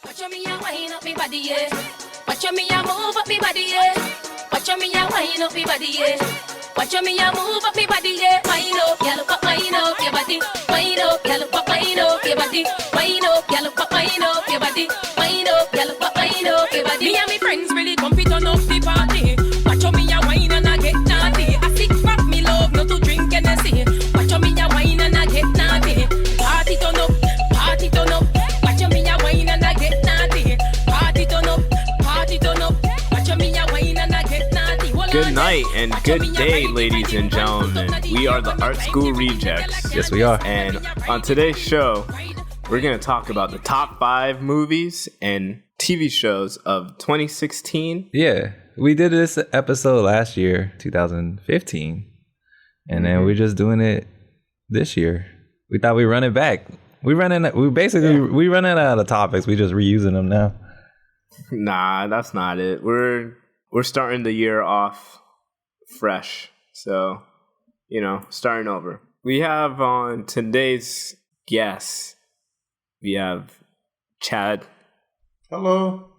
Watch me a wind up me body, yeah. Watch me a move up me body, yeah. Watch me a wind up me body, yeah. Watch me a move up me body, yeah. Wind up, girl, wind up your body. Wind up, girl, wind up your body. Wind up, girl, wind up your body. Wind up, girl, wind up your body. Me and me friends really come fit on up the party. Watch me a wine and I get naughty. I sit back me love not to drink Hennessy. Watch me a wine and I get naughty. Party turn up, party turn up. Watch me a wine and I get naughty. Party turn up, party turn up. Watch me a wine and I get naughty. Good night and good day, ladies and gentlemen. We are the Art School Rejects. Yes, we are. And on today's show, we're going to talk about the top 5 movies and TV shows of 2016. Yeah, we did this episode last year, 2015. And then we're just doing it this year. We thought we'd run it back. We running out of topics. We just reusing them now. Nah, that's not it. We're starting the year off fresh. So, starting over. We have on today's guest, we have Chad. Hello.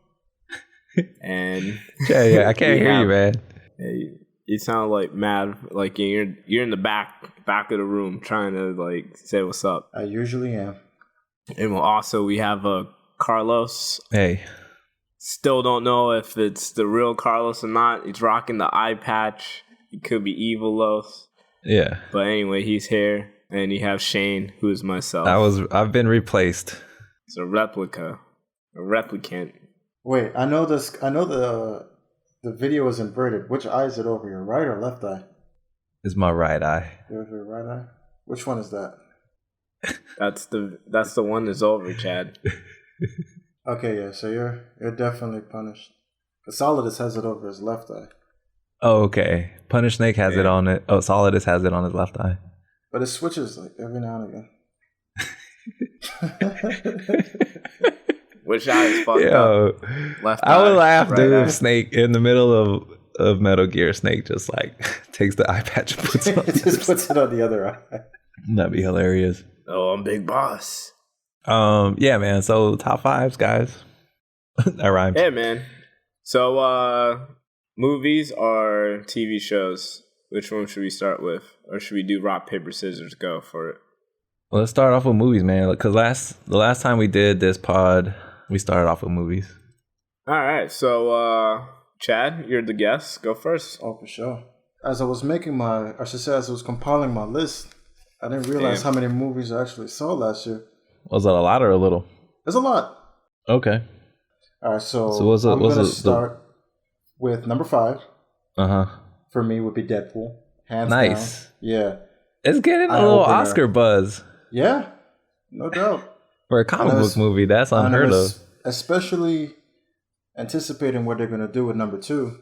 And yeah, I can't hear you, man. You sound like mad, like you're in the back of the room trying to like say what's up. I usually am. And we have Carlos. Hey. Still don't know if it's the real Carlos or not. He's rocking the eye patch. He could be evil Los. Yeah. But anyway, he's here. And you have Shane, who's myself. I've been replaced. It's a replica. A replicant. Wait, I know this. I know the video is inverted. Which eye is it over? Your right or left eye? It's my right eye. Your right eye? Which one is that? That's the one that's over, Chad. Okay, yeah. So you're definitely punished. Solidus has it over his left eye. Oh, okay. Punish Snake has it on it. Oh, Solidus has it on his left eye. But it switches like every now and again. Which eye is fucked up? Left eye, I would laugh, right dude, if Snake in the middle of Metal Gear, Snake just like takes the eye patch and puts it on. Just puts it on the other eye. That'd be hilarious. Oh, I'm Big Boss. Yeah, man. So top 5s, guys. That rhymes. Yeah, man. So movies or TV shows? Which one should we start with? Or should we do rock, paper, scissors, go for it? Well, let's start off with movies, man. Because the last time we did this pod, we started off with movies. All right. So, Chad, you're the guest. Go first. Oh, for sure. As I was as I was compiling my list, I didn't realize how many movies I actually saw last year. Was it a lot or a little? It's a lot. Okay. All right. So I'm going to start with number 5. Uh-huh. For me would be Deadpool. Hands nice. down. Yeah. It's getting a little Oscar buzz. Yeah. No doubt. For a comic book movie, that's unheard of. Especially anticipating what they're going to do with number 2.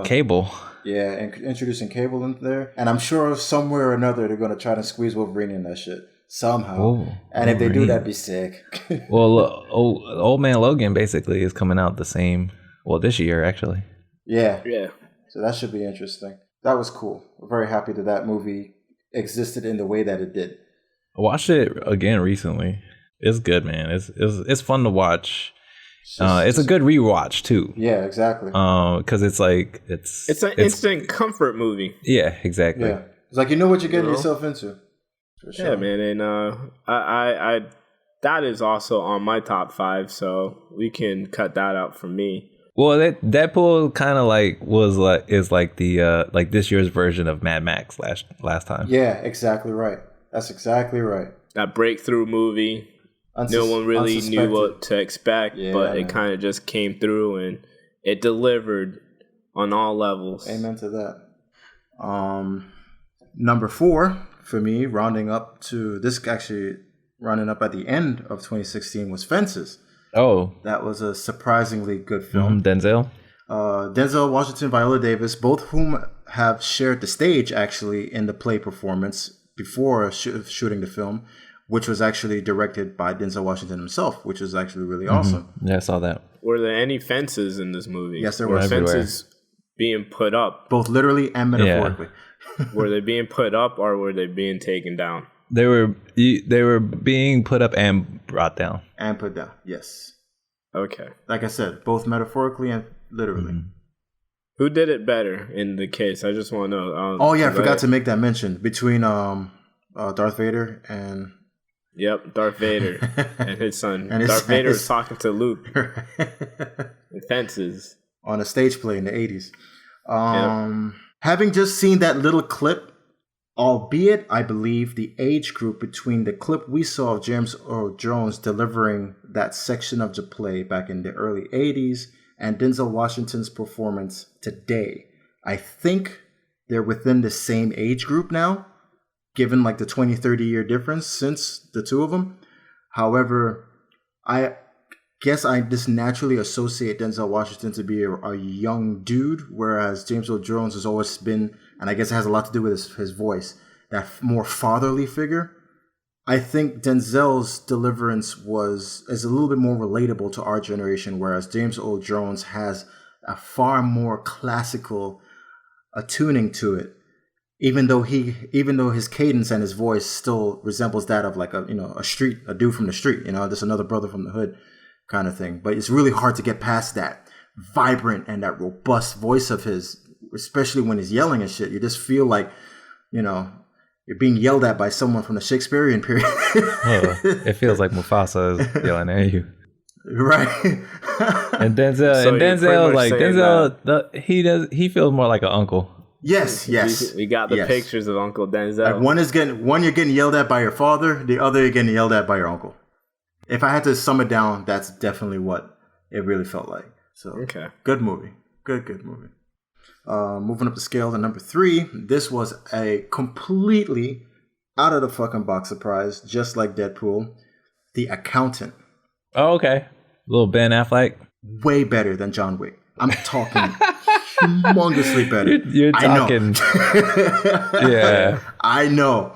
Cable. Yeah, and introducing Cable in there. And I'm sure somewhere or another they're going to try to squeeze Wolverine in that shit. Somehow. Ooh, and Wolverine. If they do, that'd be sick. Well, Old Man Logan basically is coming out this year, actually. Yeah. Yeah. So that should be interesting. That was cool. We're very happy that movie existed in the way that it did. I watched it again recently. It's good, man. It's fun to watch. It's a good rewatch too. Yeah, exactly. Because it's an instant comfort movie. Yeah, exactly. Yeah, it's like you know what you're getting yourself into. For sure. Yeah, man, and I that is also on my top 5, so we can cut that out for me. Well, Deadpool kind of is the this year's version of Mad Max last time. Yeah, exactly right. That's exactly right. That breakthrough movie. No one really knew what to expect, but it kind of just came through and it delivered on all levels. Amen to that. Number 4 for me, rounding up at the end of 2016 was Fences. Oh, that was a surprisingly good film. Denzel Washington, Viola Davis, both whom have shared the stage actually in the play performance before shooting the film, which was actually directed by Denzel Washington himself, which is actually really awesome. Yeah, I saw that. Were there any fences in this movie? Yes, there were. Fences being put up, both literally and metaphorically. Yeah. Were they being put up or were they being taken down? They were being put up and brought down. And put down, yes. Okay. Like I said, both metaphorically and literally. Mm-hmm. Who did it better in the case? I just want to know. Oh yeah, I forgot to make that mention between Darth Vader and. Yep, Darth Vader and his son. And Darth Vader was talking to Luke. In fences. On a stage play in the 80s. Yep. Having just seen that little clip, albeit I believe the age group between the clip we saw of James Earl Jones delivering that section of the play back in the early 80s and Denzel Washington's performance today, I think they're within the same age group now, given like the 20-30 year difference since the two of them. However, I guess I just naturally associate Denzel Washington to be a young dude, whereas James Earl Jones has always been, and I guess it has a lot to do with his voice, that more fatherly figure. I think Denzel's deliverance is a little bit more relatable to our generation, whereas James Earl Jones has a far more classical attuning to it. Even though his cadence and his voice still resembles that of like a dude from the street, just another brother from the hood kind of thing. But it's really hard to get past that vibrant and that robust voice of his, especially when he's yelling and shit. You just feel like, you're being yelled at by someone from the Shakespearean period. It feels like Mufasa is yelling at you. Right. And Denzel, he feels more like an uncle. Yes. We got the pictures of Uncle Denzel. Like one you're getting yelled at by your father, the other you're getting yelled at by your uncle. If I had to sum it down, that's definitely what it really felt like. So, okay. Good movie. Good movie. Moving up the scale to number 3, this was a completely out of the fucking box surprise, just like Deadpool. The Accountant. Oh, okay. Little Ben Affleck. Way better than John Wick. I'm talking humongously better. You're talking. Yeah. I know.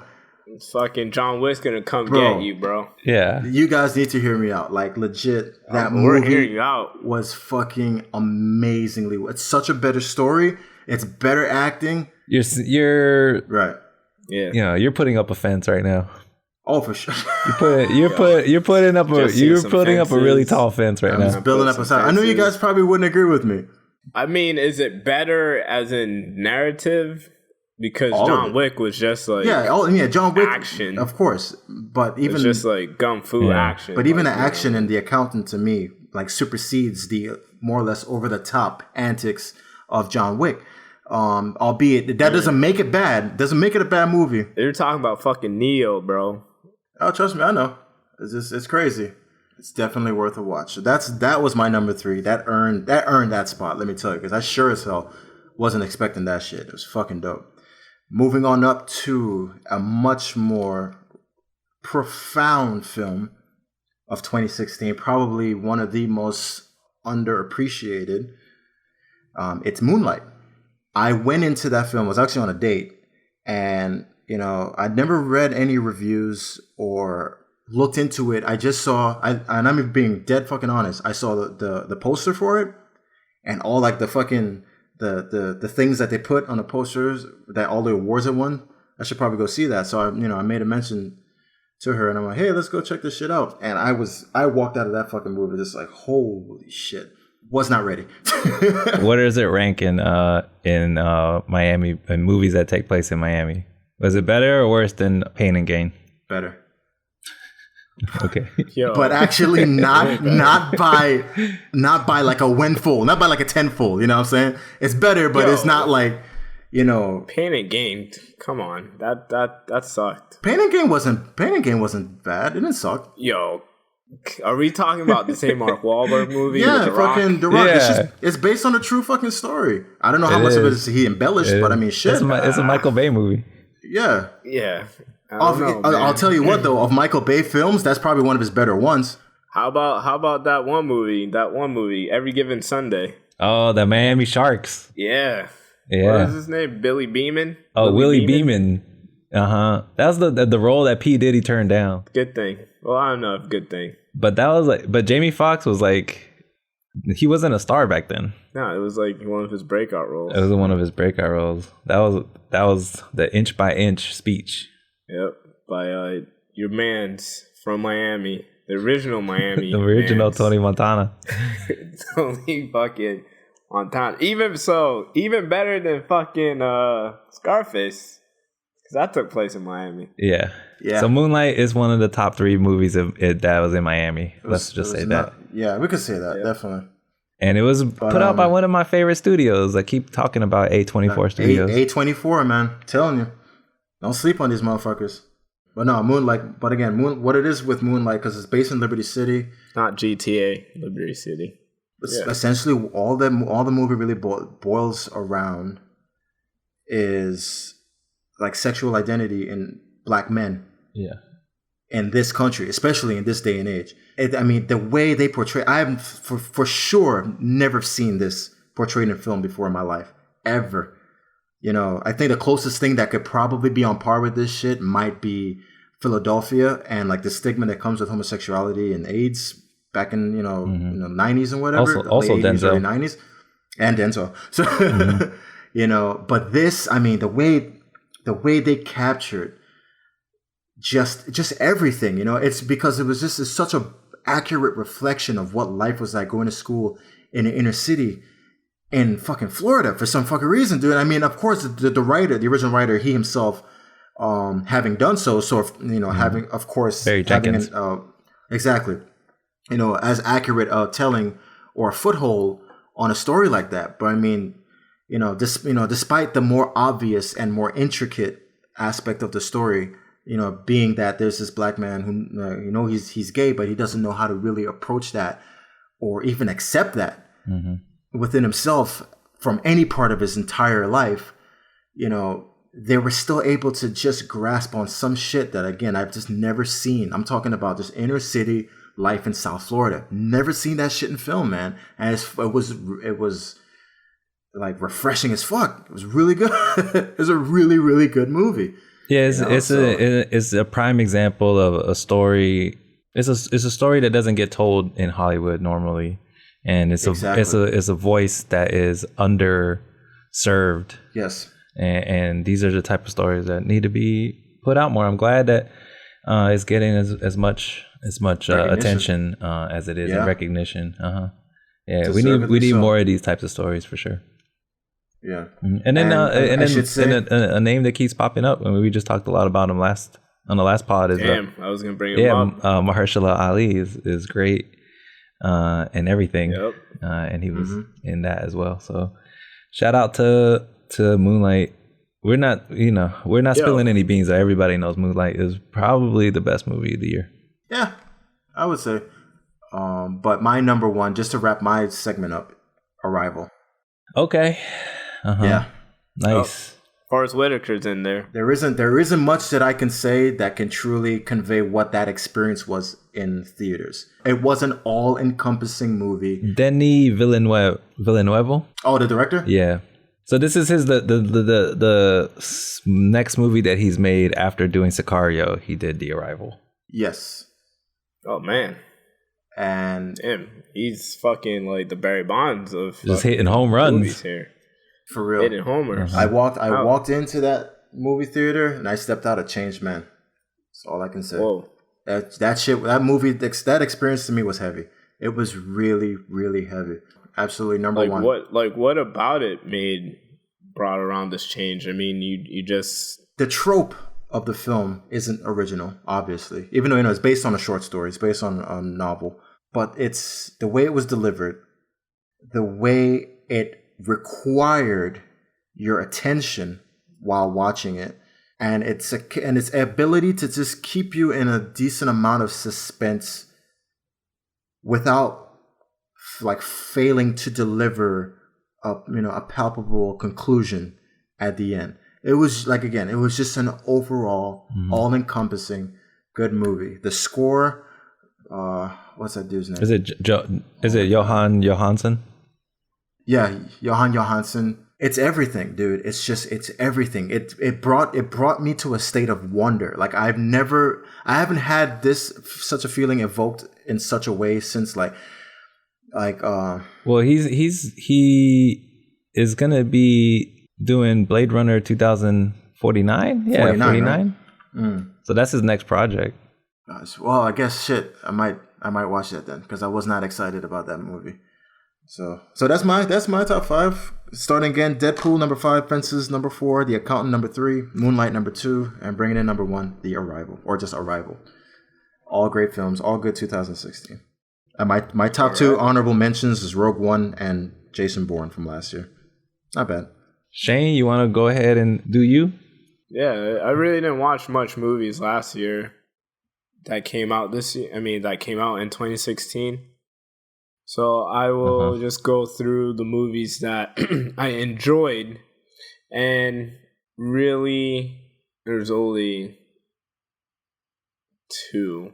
Fucking John Wick's gonna come get you, bro. Yeah. You guys need to hear me out. Like, legit, that movie was fucking amazingly. It's such a better story. It's better acting. You're right. Yeah. You're putting up a fence right now. Oh, for sure. You're putting up a really tall fence right now. I'm just building up a side. I know you guys probably wouldn't agree with me. I mean, is it better as in narrative? Because John Wick was just like John Wick action, of course, but even it's just like gung fu action. But even the action in The Accountant to me like supersedes the more or less over the top antics of John Wick. Albeit that doesn't make it bad. Doesn't make it a bad movie. You're talking about fucking Neo, bro. Oh, trust me, I know. It's crazy. It's definitely worth a watch. So that was my number 3. That earned that spot. Let me tell you, because I sure as hell wasn't expecting that shit. It was fucking dope. Moving on up to a much more profound film of 2016, probably one of the most underappreciated. It's Moonlight. I went into that film, I was actually on a date, and I'd never read any reviews or looked into it. I just saw, and I'm being dead fucking honest, I saw the poster for it, and all like the fucking the things that they put on the posters, that all the awards it won. I should probably go see that. So I made a mention to her, and I'm like, hey, let's go check this shit out. And I walked out of that fucking movie just like, holy shit, was not ready. What does it rank in Miami, in movies that take place in Miami? Was it better or worse than Pain and Gain? Better. Okay. But actually not by like a windful, not by like a tenfold, you know what I'm saying? It's better, but it's not like, Pain and Gain, come on. That sucked. Pain and Gain wasn't bad. It didn't suck. Yo, are we talking about the same Mark Wahlberg movie? Yeah, fucking The Rock. Yeah. It's based on a true fucking story. I don't know how much of it he embellished, but I mean, shit. It's a Michael Bay movie. Yeah. Yeah. I'll tell you what though, of Michael Bay films, that's probably one of his better ones. How about that one movie, Every Given Sunday? Oh, the Miami Sharks. Yeah. Yeah. What is his name? Billy Beeman? Oh, Willie Beeman. Uh-huh. That was the role that P. Diddy turned down. Good thing. Well, I don't know if good thing. But that was but Jamie Foxx was like, he wasn't a star back then. No, it was like one of his breakout roles. It was one of his breakout roles. That was the inch by inch speech. Yep, by your man's from Miami, The original Miami. The original man, Tony Montana. Tony fucking Montana. Even better than fucking Scarface. Because that took place in Miami. Yeah. So Moonlight is one of the top 3 movies that was in Miami. Let's just say that. Yeah, we could say that, definitely. And it was put out by one of my favorite studios. I keep talking about A24 Studios. A24, man. I'm telling you. Don't sleep on these motherfuckers. But no, Moonlight. But again, what it is with Moonlight, because it's based in Liberty City. Not GTA, Liberty City. Essentially, all the movie really boils around is like sexual identity in black men. Yeah. In this country, especially in this day and age. The way they portray, I have for sure never seen this portrayed in film before in my life. Ever. I think the closest thing that could probably be on par with this shit might be Philadelphia and like the stigma that comes with homosexuality and AIDS back in, in the 90s and whatever. Also late 80s, Denzel. early 90s. And Denzel. So, but this, the way they captured just everything, it's because it was just such a accurate reflection of what life was like going to school in the inner city in fucking Florida for some fucking reason, dude. Of course, the writer, the original writer, he himself, having done so, having, of course, Barry Jenkins. Exactly, as accurate telling or a foothold on a story like that. But despite the more obvious and more intricate aspect of the story, being that there's this black man who, he's gay, but he doesn't know how to really approach that or even accept that within himself from any part of his entire life, they were still able to just grasp on some shit that, again, I've just never seen. I'm talking about just inner city life in South Florida. Never seen that shit in film, man. And it was like refreshing as fuck. It was really good. It was a really, really good movie. Yeah, it's a prime example of a story. It's a story that doesn't get told in Hollywood normally, and it's a voice that is underserved. Yes, and these are the type of stories that need to be put out more. I'm glad that it's getting as much attention as it is in recognition. Yeah, we need more of these types of stories for sure. Yeah, and then a name that keeps popping up. We just talked a lot about him on the last pod. I was gonna bring him up. Mahershala Ali is great and everything. Yep. And he was in that as well. So shout out to Moonlight. We're not spilling any beans. Everybody knows Moonlight is probably the best movie of the year. Yeah, I would say. But my number one, just to wrap my segment up, Arrival. Okay. Yeah. Nice. Forrest Whitaker's in there. There isn't much that I can say that can truly convey what that experience was in theaters. It was an all-encompassing movie. Denis Villeneuve. Oh, the director? Yeah. So this is the next movie that he's made after doing Sicario. He did The Arrival. Yes. Oh man. And damn, he's fucking like the Barry Bonds of just hitting home runs here. For real. Hitting homers. I walked into that movie theater and I stepped out a changed man. That's all I can say. Whoa. That movie, that experience to me was heavy. It was really, really heavy. Absolutely number one. What about it brought around this change? You just... The trope of the film isn't original, obviously. Even though, it's based on a short story. It's based on a novel. But it's the way it was delivered, the way it required your attention while watching it, and its ability to just keep you in a decent amount of suspense without like failing to deliver a palpable conclusion at the end. It was like, again, it was just an overall all-encompassing good movie. The score, what's that dude's name? Is it Johan Johansson? Yeah, Johan Johansson. It's everything, dude. It's everything. It brought me to a state of wonder. Like I haven't had such a feeling evoked in such a way since well, he is gonna be doing Blade Runner 2049. Yeah, 49. Right? So that's his next project. Well, I guess shit. I might watch that then because I was not excited about that movie. So that's my top 5. Starting again, Deadpool number 5, Fences number 4, The Accountant number 3, Moonlight number 2, and bringing in number 1, The Arrival, or just Arrival. All great films, all good 2016. And my top 2 honorable mentions is Rogue One and Jason Bourne from last year. Not bad. Shane, you want to go ahead and do you? Yeah, I really didn't watch much movies last year that came out this year. I mean, that came out in 2016. So I will just go through the movies that I enjoyed. And really, there's only 2.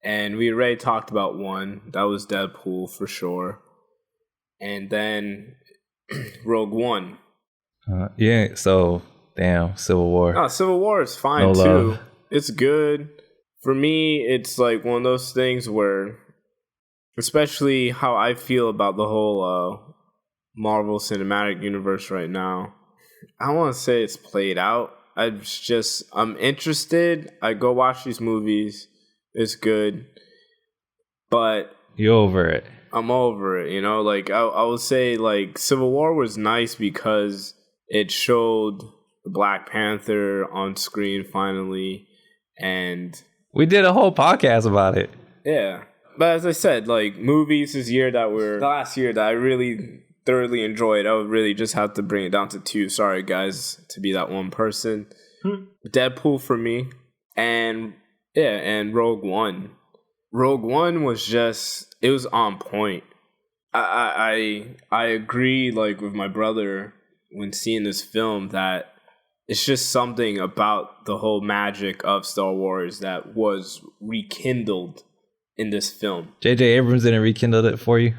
And we already talked about one. That was Deadpool for sure. And then Rogue One. Yeah, so, damn, Civil War. No, Civil War is fine No too. love. It's good. For me, it's like one of those things where, especially how I feel about the whole Marvel Cinematic Universe right now, I don't want to say it's played out. I'm interested. I go watch these movies. It's good. But You're over it. I'm over it, you know? Like, I would say, like, Civil War was nice because it showed Black Panther on screen finally. And we did a whole podcast about it. Yeah. But as I said, like, movies the last year that I really thoroughly enjoyed, I would really just have to bring it down to 2. Sorry, guys, to be that one person. Deadpool for me. And Rogue One. Rogue One was just, it was on point. I agree, like, with my brother when seeing this film that it's just something about the whole magic of Star Wars that was rekindled in this film. J.J. Abrams didn't rekindle it for you?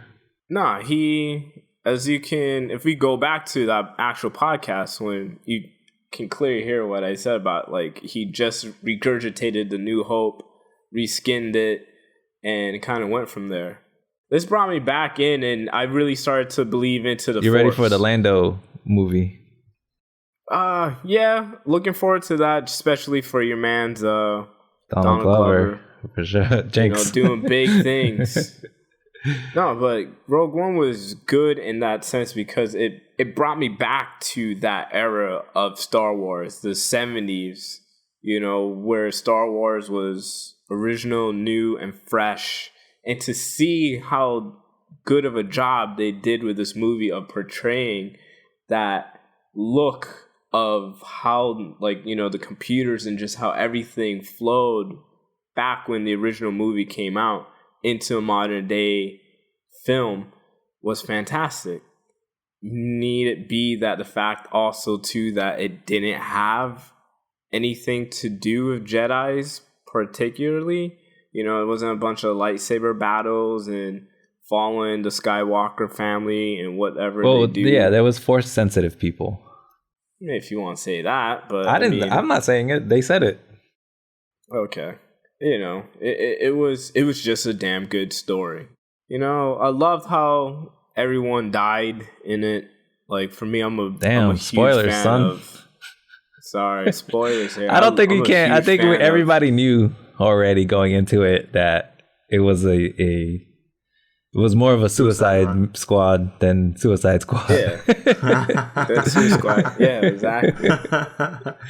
Nah, if we go back to that actual podcast when you can clearly hear what I said about, like, he just regurgitated the New Hope, reskinned it, and kind of went from there. This brought me back in, and I really started to believe into the Force. You ready for the Lando movie? Yeah, looking forward to that, especially for your man's Donald Glover. For sure. Jinx. Doing big things. No, but Rogue One was good in that sense because it brought me back to that era of Star Wars, the 70s, where Star Wars was original, new, and fresh. And to see how good of a job they did with this movie of portraying that look of how, the computers and just how everything flowed back when the original movie came out into a modern day film was fantastic. Need it be that the fact also too that it didn't have anything to do with Jedis particularly. It wasn't a bunch of lightsaber battles and following the Skywalker family and whatever they do. Yeah, there was Force sensitive people. If you want to say that, but I'm not saying it. They said it. Okay. It was just a damn good story. I loved how everyone died in it. Like, for me, I'm a huge spoilers, fan son. of. Sorry, spoilers here. I don't think we can. I think everybody knew already going into it that it was it was more of a Suicide Squad than Suicide Squad. Yeah, Suicide Squad. Yeah, exactly.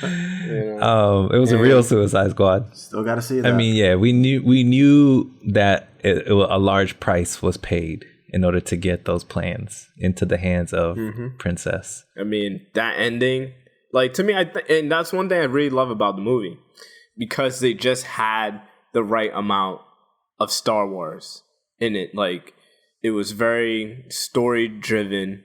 It was a real Suicide Squad. Still got to see that. I mean, yeah, we knew that a large price was paid in order to get those plans into the hands of Princess. I mean, that ending, like, to me, and that's one thing I really love about the movie, because they just had the right amount of Star Wars in it. Like, it was very story driven.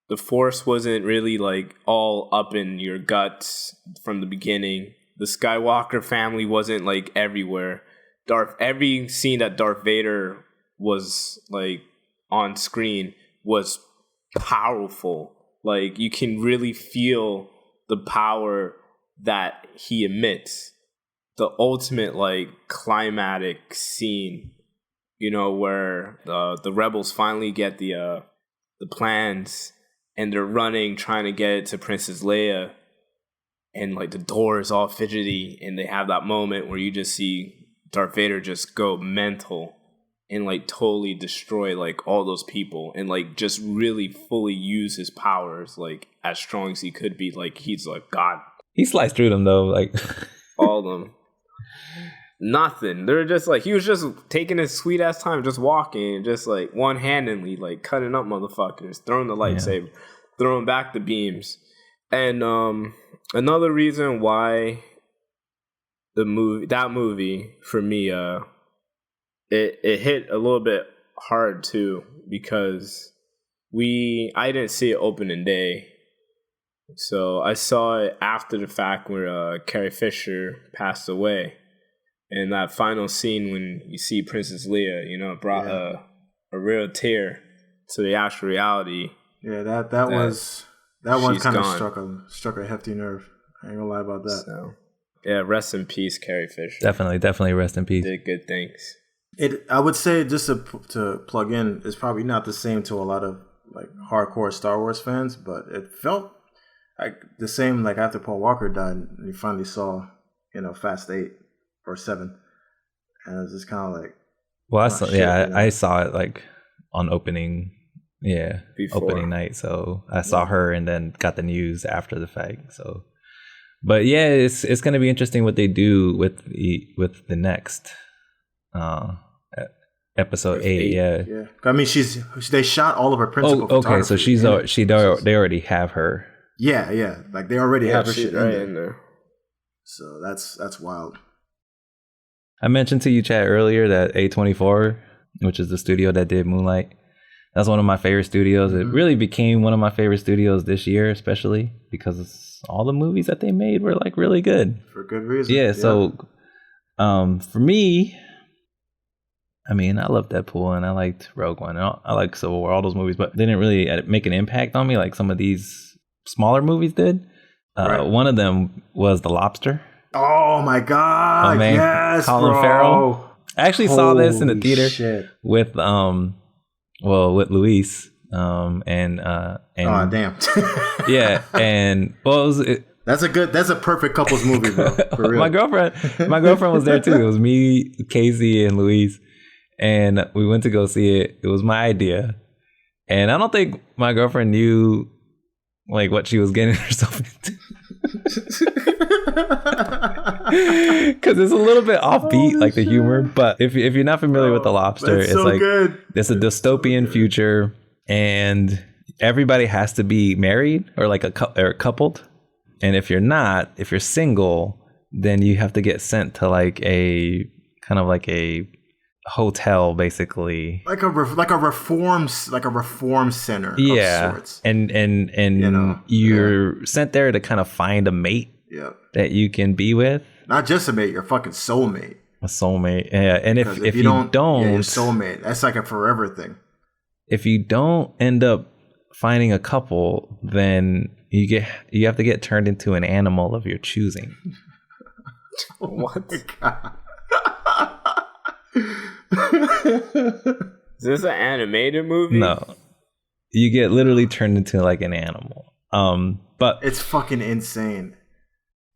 The Force wasn't really like all up in your guts from the beginning. The Skywalker family wasn't like everywhere. Every scene that Darth Vader was like on screen was powerful. Like, you can really feel the power that he emits. The ultimate like climatic scene, where the rebels finally get the plans and they're running trying to get it to Princess Leia, and like the door is all fidgety, and they have that moment where you just see Darth Vader just go mental and like totally destroy like all those people and like just really fully use his powers like as strong as he could be. Like he's like God. He sliced through them though, like all of them. Nothing. They're just like he was just taking his sweet ass time, just walking, just like one handedly, like cutting up motherfuckers, throwing the lightsaber, throwing back the beams. And another reason why that movie for me, it hit a little bit hard too because I didn't see it opening day. So I saw it after the fact where Carrie Fisher passed away. And that final scene when you see Princess Leia, you know, it brought a real tear to the actual reality. Yeah, that one kind of struck a hefty nerve. I ain't gonna lie about that. So, yeah, rest in peace, Carrie Fisher. Definitely rest in peace. Did good things. I would say, just to plug in, it's probably not the same to a lot of like hardcore Star Wars fans, but it felt like the same like after Paul Walker died and you finally saw, you know, Fast 8 or 7, and it was just kind of like, well, I saw it like on opening night, so I saw her and then got the news after the fact. So, but yeah, it's gonna be interesting what they do with the next episode 8. Yeah. I mean, they shot all of her principal. Oh, okay, so they already have her. Yeah, like they already have her shit right in there. So that's wild. I mentioned to you, Chad, earlier that A24, which is the studio that did Moonlight, that's one of my favorite studios. It really became one of my favorite studios this year, especially because all the movies that they made were like really good. For good reason. Yeah. So for me, I mean, I love Deadpool and I liked Rogue One. And I like Civil War, all those movies, but they didn't really make an impact on me like some of these smaller movies did. One of them was The Lobster. Oh my God! Oh, man. Yes, Colin bro. Farrell. I actually saw this in the theater with Luis and oh damn. Yeah, and that's a perfect couples movie, bro. For real. my girlfriend was there too. It was me, Casey, and Luis, and we went to go see it. It was my idea, and I don't think my girlfriend knew like what she was getting herself into. Because it's a little bit offbeat, like the humor. But if you're not familiar with The Lobster, it's like it's a dystopian future, and everybody has to be married or like or coupled. And if you're single, then you have to get sent to like a kind of like a hotel, basically, like a reform center. Yeah, of sorts. and you know, you're sent there to kind of find a mate. Yeah. That you can be with. Not just a mate, your fucking soulmate. A soulmate. Yeah. And if you don't yeah, your soulmate. That's like a forever thing. If you don't end up finding a couple, then you have to get turned into an animal of your choosing. What? Is this an animated movie? No. You get literally turned into like an animal. But it's fucking insane.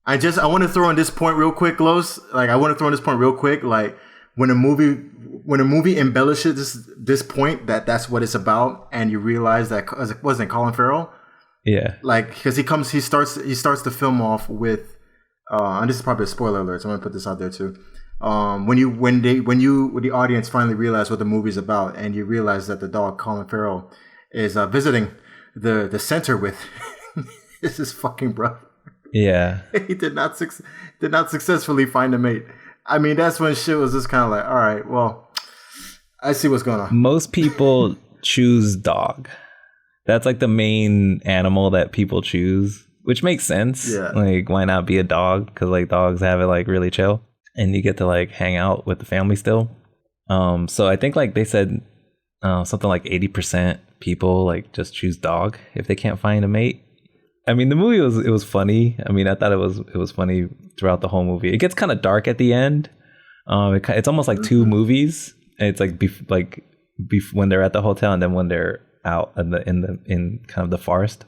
I want to throw in this point real quick, Los. Like, I want to throw in this point real quick. Like, when a movie embellishes this point that's what it's about, and you realize that it wasn't Colin Farrell. Yeah. Like, because he starts the film off with, and this is probably a spoiler alert, so I'm gonna put this out there too. When the audience finally realize what the movie's about, and you realize that the dog Colin Farrell is visiting the center with his fucking brother. Yeah. He did not successfully find a mate. I mean, that's when shit was just kind of like, all right, well, I see what's going on. Most people choose dog. That's like the main animal that people choose, which makes sense. Yeah. Like, why not be a dog? Because like dogs have it like really chill, and you get to like hang out with the family still. So I think like they said something like 80% people like just choose dog if they can't find a mate. I mean, the movie was funny. I mean, I thought it was funny throughout the whole movie. It gets kind of dark at the end. It's almost like two movies. It's like when they're at the hotel and then when they're out in kind of the forest.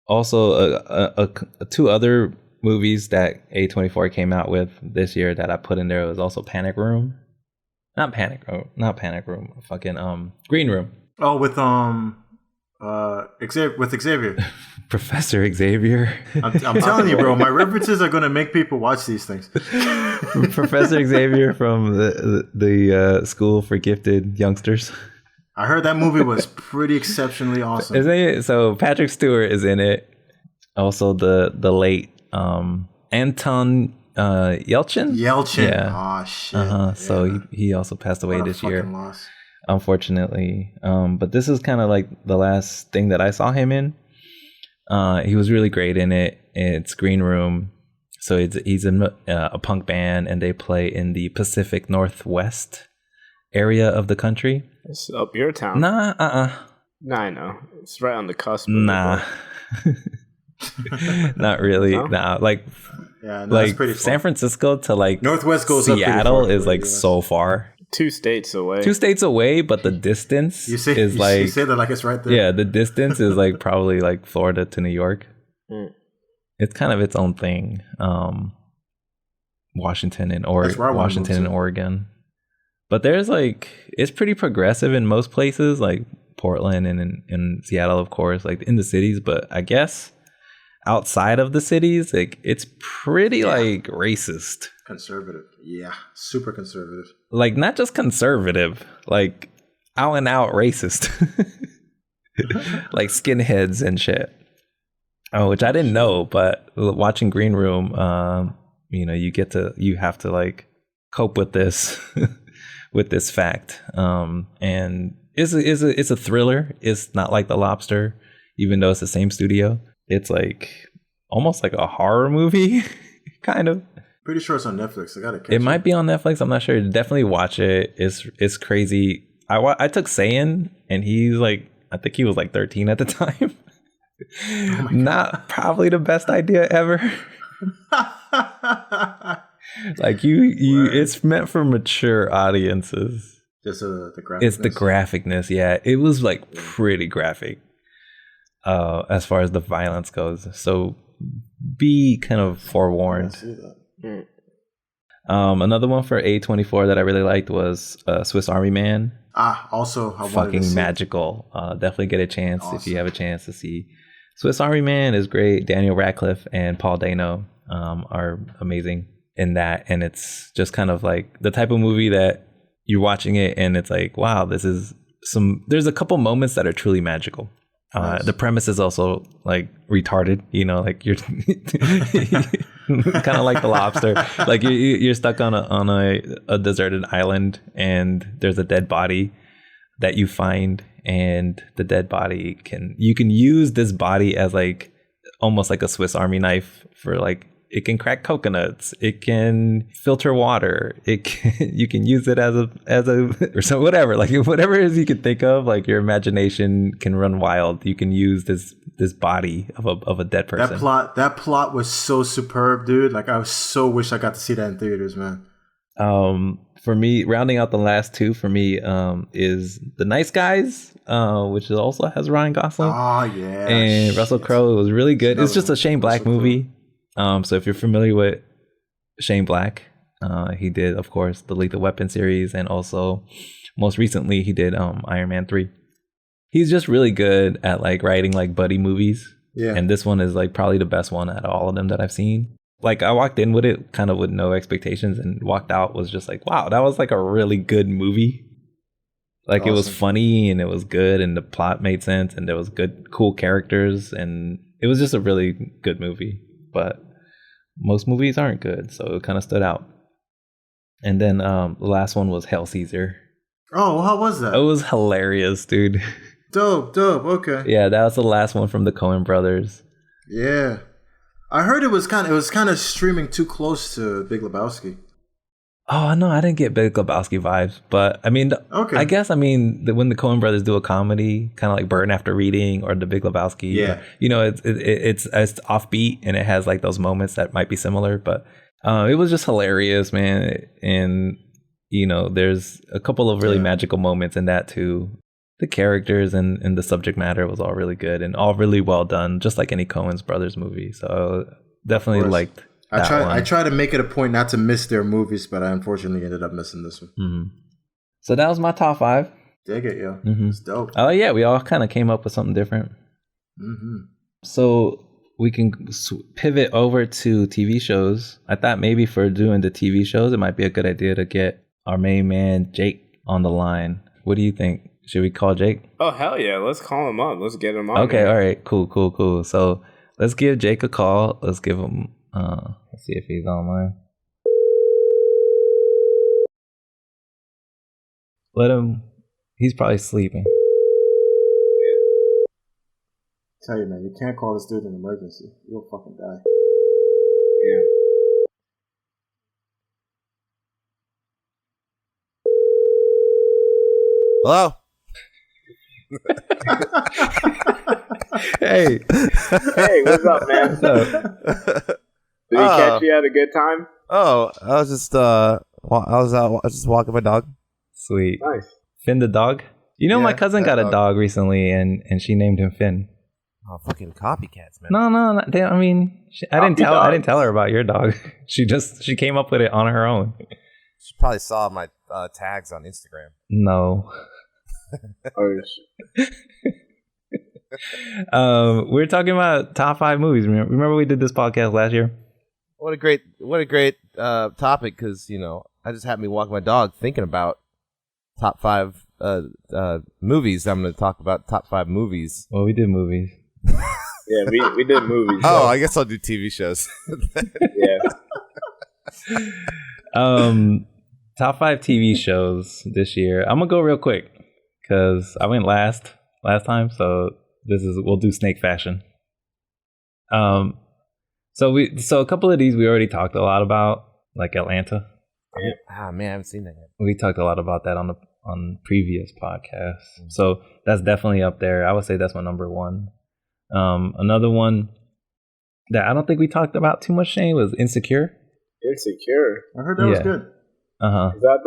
Also, two other movies that A24 came out with this year that I put in there was also Panic Room. Not Panic Room. Fucking Green Room. Oh, with Xavier. Professor Xavier. I'm telling you, bro, my references are gonna make people watch these things. Professor Xavier from the School for Gifted Youngsters. I heard that movie was pretty exceptionally awesome. Isn't it? So Patrick Stewart is in it. Also the late Anton Yelchin. Yeah. Oh shit. Yeah. So he also passed away this year. Loss. Unfortunately. But this is kind of like the last thing that I saw him in. He was really great in it. It's Green Room. So he's in a punk band, and they play in the Pacific Northwest area of the country. It's up your town. Nah, Nah, I know. It's right on the cusp. Nah. Not really. No? Nah, like that's pretty far. San Francisco to like Northwest goes Seattle up pretty far is like so far. 2 states away. 2 states away, but the distance you say that like it's right there. Yeah, the distance is like probably like Florida to New York. Mm. It's kind of its own thing. Washington and Oregon. But there's like, it's pretty progressive in most places, like Portland and in Seattle, of course, like in the cities. But I guess outside of the cities, like it's pretty like racist. Conservative. Yeah. Super conservative. Like not just conservative, like out and out racist. Like skinheads and shit. Oh, which I didn't know, but watching Green Room, you have to like cope with this with this fact. And it's a thriller. It's not like The Lobster, even though it's the same studio. It's like almost like a horror movie, kind of. Pretty sure it's on Netflix. I gotta catch it. Might be on Netflix. I'm not sure. Definitely watch it. It's crazy. I took Saiyan, and he's like, I think he was like 13 at the time. Not probably the best idea ever. Like it's meant for mature audiences. Just the graphicness. It's the graphicness. Yeah, it was like pretty graphic. As far as the violence goes, so be kind of forewarned. Another one for A24 that I really liked was Swiss Army Man. Also I fucking magical. Definitely get a chance if you have a chance to see. Swiss Army Man is great. Daniel Radcliffe and Paul Dano are amazing in that, and it's just kind of like the type of movie that you're watching it and it's like, wow, there's a couple moments that are truly magical. Nice. The premise is also like retarded, like you're kind of like The Lobster. Like you're stuck on a deserted island, and there's a dead body that you find, and the dead body you can use this body as like almost like a Swiss Army knife for like, it can crack coconuts, it can filter water, you can use it as a or so whatever, like whatever it is you can think of, like your imagination can run wild. You can use this body of a dead person. That plot was so superb, dude. Like I so wish I got to see that in theaters, man. For me, rounding out the last two for me is The Nice Guys, which also has Ryan Gosling. Oh yeah, and Russell Crowe. It was really good. It's just a Shane Black movie. So if you're familiar with Shane Black, he did, of course, the Lethal Weapon series, and also most recently he did Iron Man 3. He's just really good at like writing like buddy movies. Yeah. And this one is like probably the best one out of all of them that I've seen. Like I walked in with it kind of with no expectations, and walked out was just like, wow, that was like a really good movie. Like awesome. It was funny and it was good, and the plot made sense, and there was cool characters, and it was just a really good movie. But most movies aren't good, so it kind of stood out. And then the last one was Hail Caesar. Oh, how was that? It was hilarious, dude. Dope. Okay. Yeah, that was the last one from the Coen brothers. Yeah, I heard it was kind of streaming too close to Big Lebowski. Oh no, I didn't get Big Lebowski vibes, but I mean, okay. I guess when the Coen brothers do a comedy, kind of like Burn After Reading or The Big Lebowski, yeah, it's offbeat and it has like those moments that might be similar, but it was just hilarious, man. And there's a couple of really magical moments in that too. The characters and the subject matter was all really good and all really well done, just like any Coen's brothers movie. So definitely liked that one. I try to make it a point not to miss their movies, but I unfortunately ended up missing this one. Mm-hmm. So that was my top 5. Dig it, yo. Mm-hmm. It's dope. Oh yeah, we all kind of came up with something different. Mm-hmm. So we can pivot over to TV shows. I thought maybe for doing the TV shows, it might be a good idea to get our main man Jake on the line. What do you think? Should we call Jake? Oh hell yeah! Let's call him up. Let's get him on. Okay, all right, cool. So let's give Jake a call. Let's give him. Let's see if he's online. Let him. He's probably sleeping. Tell you, man, you can't call this dude an emergency. You'll fucking die. Yeah. Hello. Hey, what's up, man? what's up? Did he catch you at a good time? Oh, I was just I was just walking my dog. Sweet. Nice. Finn the dog. You know, Yeah, my cousin that got a dog. dog recently, and she named him Finn. Oh, fucking copycats, man. No. I mean, I didn't Copy I didn't dogs. tell her about your dog. She came up with it on her own. She probably saw my tags on Instagram. No. Oh, We're talking about top 5 movies. Remember we did this podcast last year? What a great topic, because I just had me walk my dog thinking about top 5 movies. I'm going to talk about top 5 movies. Well, we did movies. yeah, we did movies. Oh, so, I guess I'll do TV shows. yeah. Top 5 TV shows this year. I'm gonna go real quick because I went last time, so we'll do snake fashion. So a couple of these we already talked a lot about, like Atlanta. Ah, man, I haven't seen that yet. We talked a lot about that on previous podcasts. So that's definitely up there. I would say that's my number 1. Another one that I don't think we talked about too much, Shane, was Insecure. Insecure. I heard that was Yeah. good. Is that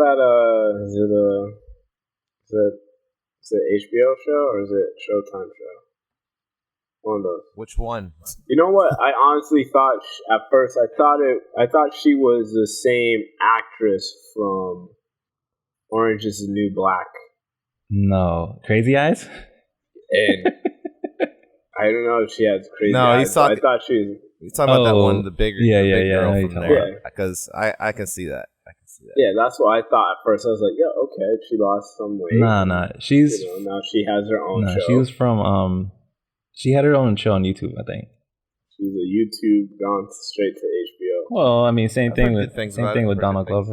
is it HBO show or is it Showtime show? One of those. Which one? You know what? I honestly thought at first I thought she was the same actress from Orange Is the New Black. No, Crazy Eyes. And I don't know if she has crazy No, eyes. he's talking- I thought she was. You're talking about that Oh, one, the bigger, yeah, the big yeah, girl I know from you're there. talking Because I can see that. Yeah, that's what I thought at first. I was like, yeah, okay, she lost some weight. Nah. She's now she has her own show. she was from she had her own show on YouTube, I think. She's a YouTube gone straight to HBO. Well, I mean, same I've thing heard with good things about it. with I've heard Donald good things.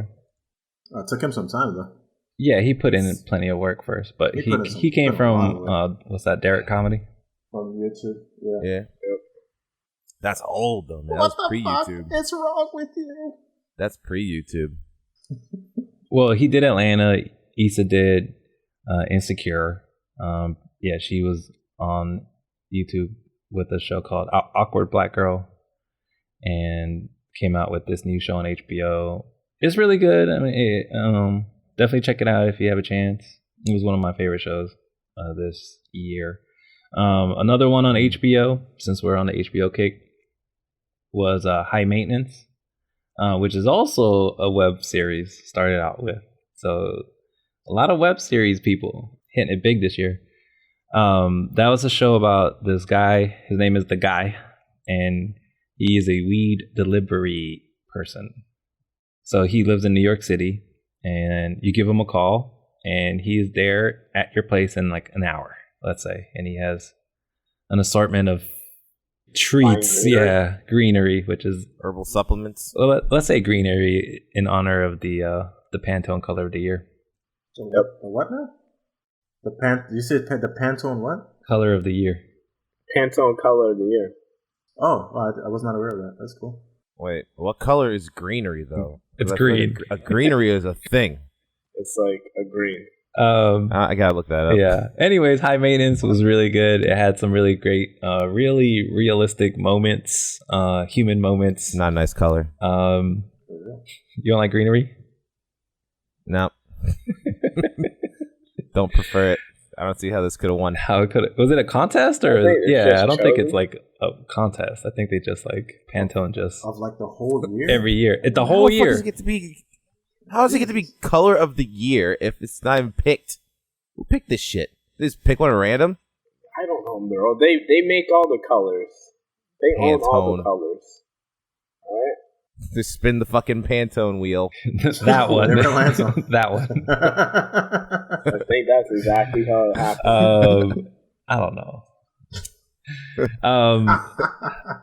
Glover. It took him some time though. Yeah, he put in plenty of work first, but He put in some- he came put in a lot of from what's that, Derek Comedy? On YouTube, yeah. Yeah. That's old though, man. That was pre-YouTube. What's wrong with you? That's pre-YouTube. Well, he did Atlanta. Issa did Insecure. Yeah, she was on YouTube with a show called Awkward Black Girl, and came out with this new show on HBO. It's really good. I mean, definitely check it out if you have a chance. It was one of my favorite shows this year. Another one on HBO, since we're on the HBO kick, was High Maintenance, which is also a web series started out with. So a lot of web series people hitting it big this year. That was a show about this guy. His name is The Guy, and he is a weed delivery person. So he lives in New York City, and you give him a call, and he is there at your place in like an hour, let's say, and he has an assortment of treats, greenery, which is Herbal supplements. well, let's say greenery in honor of the Pantone color of the year. The what now? You said the Pantone what? Color of the year. Pantone color of the year. Oh, I was not aware of that. That's cool. Wait, what color is greenery though? It's 'Cause I feel green. like a greenery is a thing. It's like a green. I gotta look that up. Yeah. Anyways, High Maintenance was really good. It had some really great, really realistic moments, human moments. Not a nice color. You don't like greenery? No. Don't prefer it. I don't see how this could have won. How it could was it a contest or I think it's just I don't think it's chosen. like a contest. I think they just like Pantone just Of like the whole year. every year. The How whole the fuck year. does it get to be? How does it get to be color of the year if it's not even picked? Who picked this shit? They just pick one at random. I don't know, bro. They make all the colors. They own all the Pantone. colors. All right. Just spin the fucking Pantone wheel. That one. Whatever it lands on. That one. I think that's exactly how it happened. I don't know.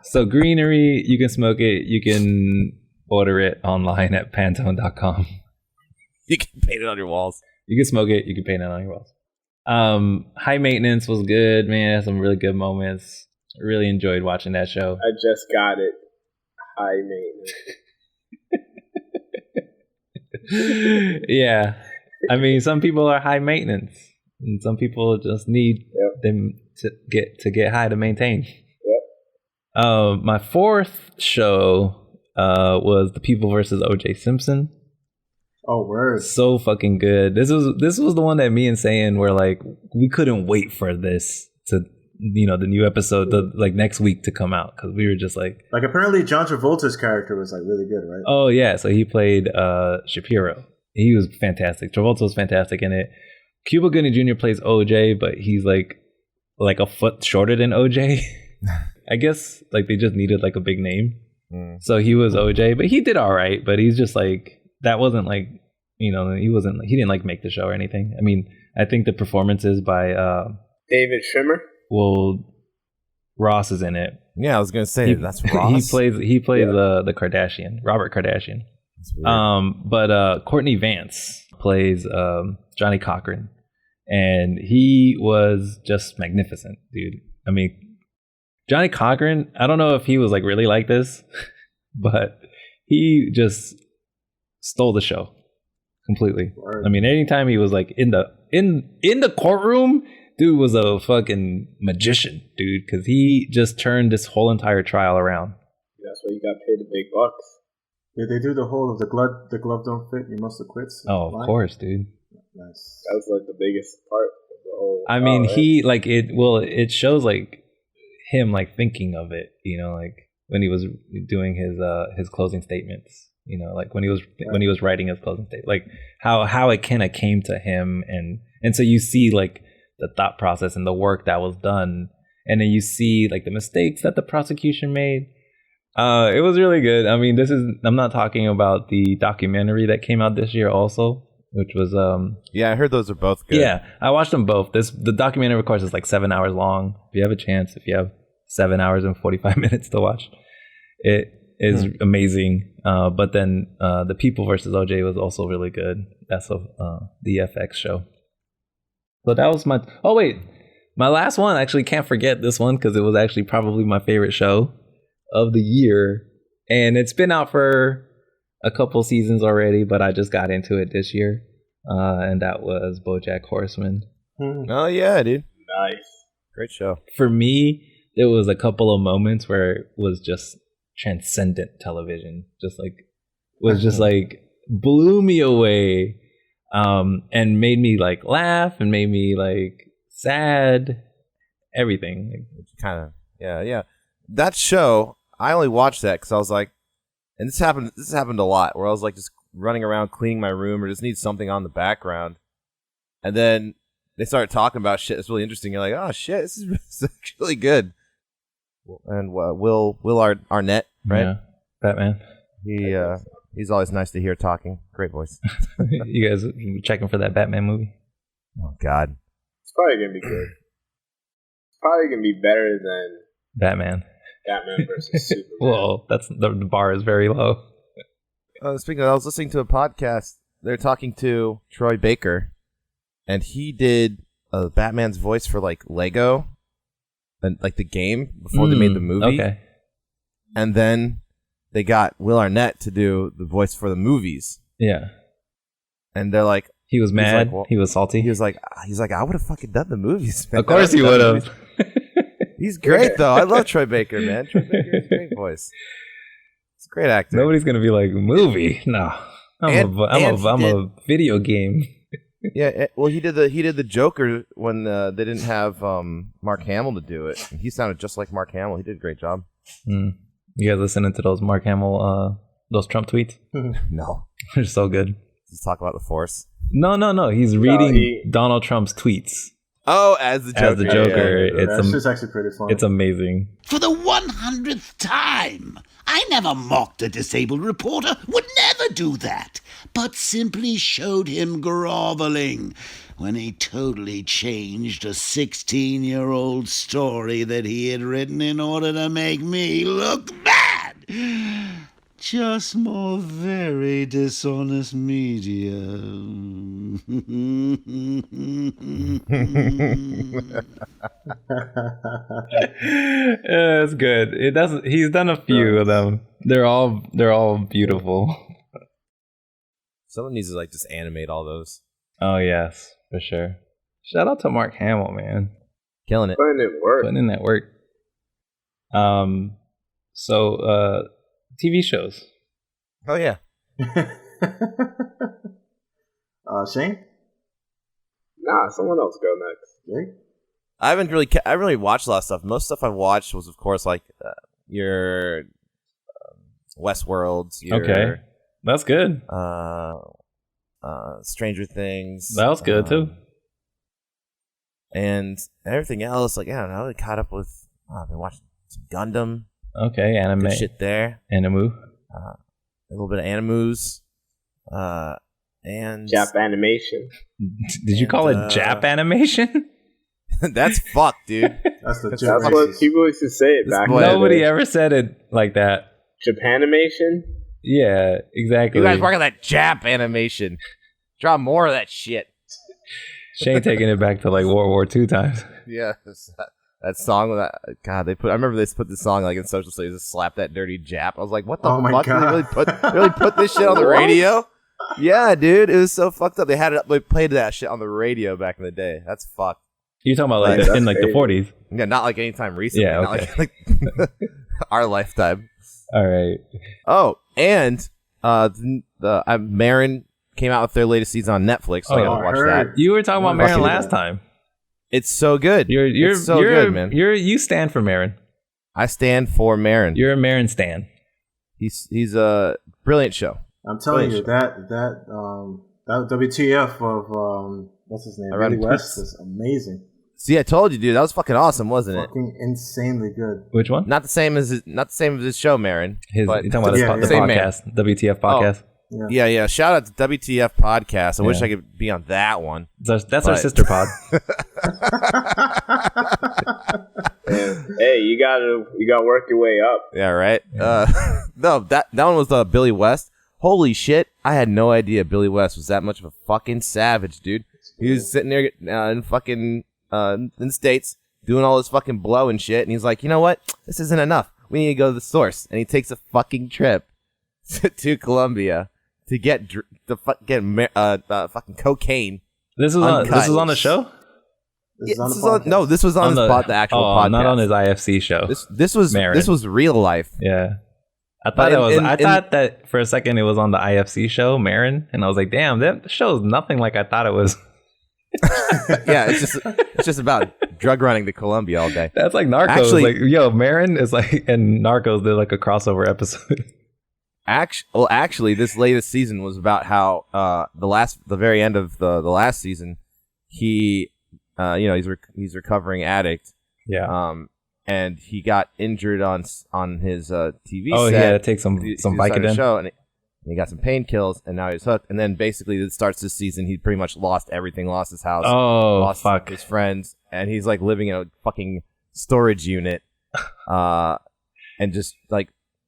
So greenery, you can smoke it. You can order it online at Pantone.com. You can paint it on your walls. You can smoke it. You can paint it on your walls. High Maintenance was good, man. It had some really good moments. Really enjoyed watching that show. I just got it. High maintenance. Yeah. I mean, some people are high maintenance, and some people just need them to get high to maintain. Yep. My fourth show was The People versus O.J. Simpson. Oh, word. So fucking good. This was the one that me and Sayin were like, we couldn't wait for this to, the new episode, like next week to come out, because we were just like Apparently John Travolta's character was like really good, right? oh yeah, so he played Shapiro. He was fantastic. Travolta was fantastic in it. Cuba Gooding Jr. plays OJ, but he's like a foot shorter than OJ. I guess like they just needed like a big name. So he was OJ, but he did all right. But he's just like, that wasn't like, he didn't like make the show or anything. I mean, I think the performances by David Schwimmer. Ross is in it. Yeah, I was gonna say that's Ross. he plays the Kardashian, Robert Kardashian. But Courtney Vance plays Johnny Cochran, and he was just magnificent, dude. I mean, Johnny Cochran, I don't know if he was like really like this, but he just stole the show completely. Word. I mean, anytime he was like in the courtroom, dude was a fucking magician, dude, because he just turned this whole entire trial around. That's why you got paid the big bucks. Did they do the whole of the glove don't fit, you must have quit? Oh, of course, dude. Nice. That was like the biggest part of the whole. I mean, he like it. Well, it shows like him like thinking of it. Like when he was doing his closing statements. Like when he was writing his closing statement, like how it kind of came to him, and so you see like the thought process and the work that was done, and then you see like the mistakes that the prosecution made. It was really good. I mean, I'm not talking about the documentary that came out this year also, which was yeah, I heard those are both good. Yeah, I watched them both. The documentary, of course, is like 7 hours long. If you have a chance, if you have 7 hours and 45 minutes to watch, it is amazing. But then The People versus OJ was also really good. That's the FX show. So that was my. Oh wait, my last one. Actually, can't forget this one because it was actually probably my favorite show of the year, and it's been out for a couple seasons already, but I just got into it this year, and that was BoJack Horseman. Oh yeah, dude. Nice. Great show. For me, there was a couple of moments where it was just transcendent television, just like blew me away, and made me like laugh and made me like sad, everything. Kind of, yeah. That show, I only watched that because I was like, and this happened a lot, where I was like just running around cleaning my room or just need something on the background, and then they started talking about shit that's really interesting. You're like, oh shit, this is actually good. And Will Arnett, right? Yeah, Batman. He's always nice to hear talking. Great voice. You guys checking for that Batman movie? Oh God, It's probably gonna be good. It's probably gonna be better than Batman. Batman versus Superman. Well, that's the bar is very low. Speaking of, I was listening to a podcast. They're talking to Troy Baker, and he did Batman's voice for like Lego, and like the game before they made the movie. Okay. And then they got Will Arnett to do the voice for the movies. Yeah. And they're like, He was mad. like, well, he was salty. he was like, I would have fucking done the movies. Man. Of course he would have. He's great though. I love Troy Baker, man. Troy Baker has a great voice. It's a great actor. Nobody's gonna be like movie. No, I'm a video game. Yeah, well, he did the Joker when they didn't have Mark Hamill to do it. He sounded just like Mark Hamill. He did a great job. You guys listening to those Mark Hamill, those Trump tweets? No, They're so good. just talk about the Force. No. He's reading Donald Trump's tweets Oh, as the Joker. as the Joker. That's just actually pretty fun. It's amazing. For the 100th time, I never mocked a disabled reporter, would never do that, but simply showed him groveling when he totally changed a 16-year-old story that he had written in order to make me look bad. Just more very dishonest media. Yeah, it's good. It does. He's done a few of them. They're all beautiful. Someone needs to like just animate all those. Oh yes, for sure. Shout out to Mark Hamill, man, Killing it. Putting it work. putting in that work. So TV shows. Oh yeah. Shane? Nah, someone else go next. Jake? I haven't really watched a lot of stuff. Most stuff I've watched was, of course, like your Westworld. Your, Okay, that's good. Stranger Things. That was good too. And everything else, like I don't know, I caught up with. I've been watching some Gundam. Okay, anime. Good shit there. Animu. A little bit of Animus. And Jap animation. Did you call it Jap animation? that's fucked, dude. That's the That's what people used to say This back boy- in the Nobody day. ever said it like that. Japanimation? Yeah, exactly. You guys work on that Jap animation. Draw more of that shit. Shane taking it back to like World War II times. Yeah, that song. God, they put. I remember they put the song like in social studies. Just slap that dirty Jap. I was like, what the Oh my fuck? God. Did they really put this shit on the radio? Yeah, dude, it was so fucked up. They had it. They played that shit on the radio back in the day. That's fucked. You're talking about like Right, in like the that's 40s. Yeah, not like anytime recently. Yeah, not okay. like our lifetime. All right. Oh, and Marin came out with their latest season on Netflix, so I Oh, gotta I watch heard. that. You were talking about Fucking Marin good. last time. It's so good. You're it's so you're, good, man. You stand for Marin. I stand for Marin. You're a Marin stan. He's a brilliant show. I'm telling you, Brilliant that WTF of what's his name? Around Billy the West twist. is amazing. See, I told you, dude. That was fucking awesome, wasn't it? Fucking insanely good. Which one? Not the same as his show, Marin. His, but you're talking about Yeah, the same man. podcast, WTF podcast. Yeah. Shout out to WTF podcast. I wish Yeah. I could be on that one. That's our But- sister pod. Hey, you gotta work your way up. Yeah, right. No, that one was Billy West. Holy shit! I had no idea Billy West was that much of a fucking savage, dude. He was sitting there in fucking in the States doing all this fucking blow and shit, and he's like, you know what? This isn't enough. We need to go to the source, and he takes a fucking trip to Colombia to get fucking cocaine. This was on the show. This is on the podcast. This was on the actual podcast, not on his IFC show. This was Marin. this was real life. Yeah. I But thought in- I thought that for a second it was on the IFC show, Marin, and I was like, damn, that show's nothing like I thought it was. Yeah, it's just about drug running to Colombia all day. That's like Narcos. Actually- like, yo, Marin is like, and Narcos did like a crossover episode. Actually, this latest season was about how the very end of the last season, he, he's recovering addict. Yeah. And he got injured on his TV Oh, set. he had to take some He was on the Vicodin. show, and he got some painkillers, and now he's hooked. And then basically, it starts this season. He pretty much lost everything, lost his house, Oh, lost fuck. his friends, and he's like living in a fucking storage unit, and just like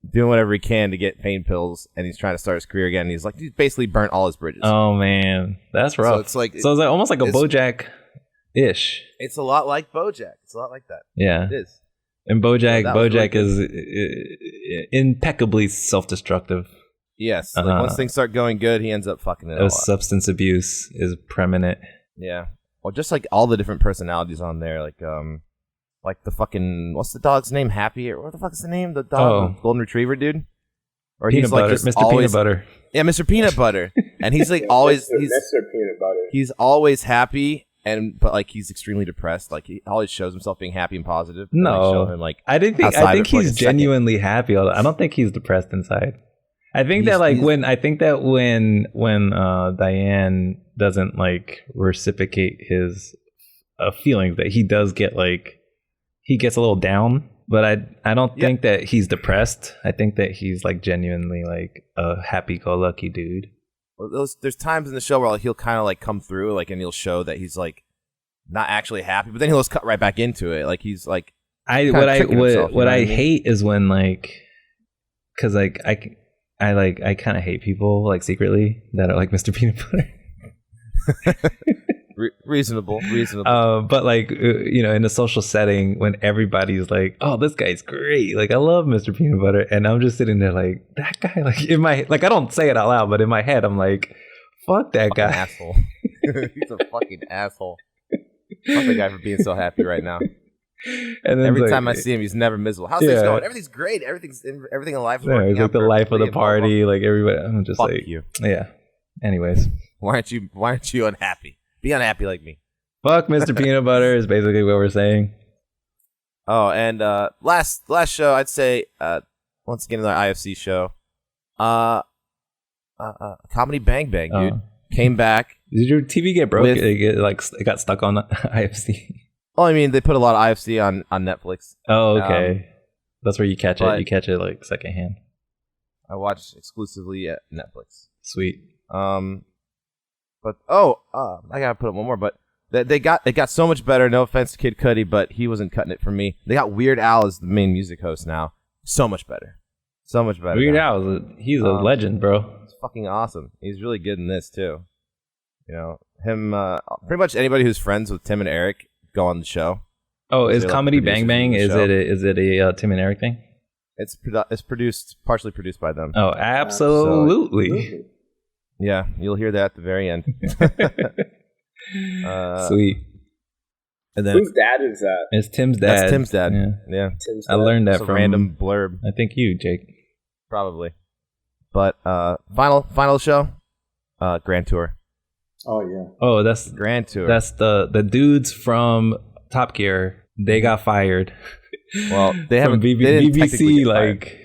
doing whatever he can to get pain pills. And he's trying to start his career again. And he's like, he's basically burnt all his bridges. Oh, man. That's rough. So it's like almost like a it's- BoJack-ish. it's a lot like BoJack. It's a lot like that. Yeah. It is. And BoJack, that was BoJack really is impeccably self-destructive. Yes. Like Uh-huh. once things start going good, he ends up fucking it all up. Substance abuse is preeminent. Yeah. Well, just like all the different personalities on there, like the fucking what's the dog's name? Happy or what the fuck is the name? The dog, Oh. golden retriever dude. or Peanut he's like butter, just Mr. always Peanut Butter. yeah, Mr. Peanut Butter, and he's like always Mr. Peanut Butter. he's always happy. But like he's extremely depressed. Like he always shows himself being happy and positive. And, like, No, show him, like, I didn't think. outside I of think it for, like, he's a second. genuinely happy. I don't think he's depressed inside. I think He's- that like he's- when Diane doesn't like reciprocate his feelings, that he does get like he gets a little down. But I don't Yeah. think that he's depressed. I think that he's like genuinely like a happy-go-lucky dude. There's times in the show where like, he'll kind of like come through, like, and he'll show that he's like not actually happy, but then he'll just cut right back into it. Like he's like, What tricking himself, you know what I mean? hate is when like, because like I kind of hate people like secretly that are like Mr. Peanut Butter. reasonable. But like in a social setting when everybody's like, oh, this guy's great, like I love Mr. Peanut Butter, and I'm just sitting there like, that guy, like in my, like I don't say it out loud, but in my head I'm like, fuck that Fucking guy. asshole. He's a fucking asshole. Fuck the guy for being so happy right now. And then Every like, time I see him, he's never miserable. How's things Yeah. going? Everything's great. Everything in life is yeah, working it's out like the life of the perfectly and blah, blah, blah. party, like everybody. I'm just Fuck like, you. yeah. Anyways, Why aren't you unhappy? Be unhappy like me. fuck Mr. Peanut Butter is basically what we're saying. Oh, and last show, I'd say once again another IFC show. Comedy Bang Bang, dude. Came back. Did your TV get broke? With- It got stuck on IFC. Oh, I mean, they put a lot of IFC on Netflix. Oh, okay. That's where you catch it. but- You catch it like secondhand. I watch exclusively at Netflix. Sweet. But I gotta put up one more. But it got so much better. No offense to Kid Cudi, but he wasn't cutting it for me. They got Weird Al as the main music host now. So much better. So much better. Weird now. Al, he's a legend, bro. It's fucking awesome. He's really good in this too. You know him. Pretty much anybody who's friends with Tim and Eric go on the show. Oh, is They're like Comedy producers Bang Bang? of Is the it a Tim and Eric thing? It's partially produced by them. Oh, absolutely. Yeah, you'll hear that at the very end. Sweet. And then Whose dad is that? It's Tim's dad. that's Tim's dad. Yeah. Yeah. Tim's I dad? learned that It's a from random blurb, I think you, Jake. probably. But final show, Grand Tour. Oh yeah. Oh, that's Grand Tour. the dudes from Top Gear. They got fired. well, they From haven't. they didn't technically BBC. get fired. Like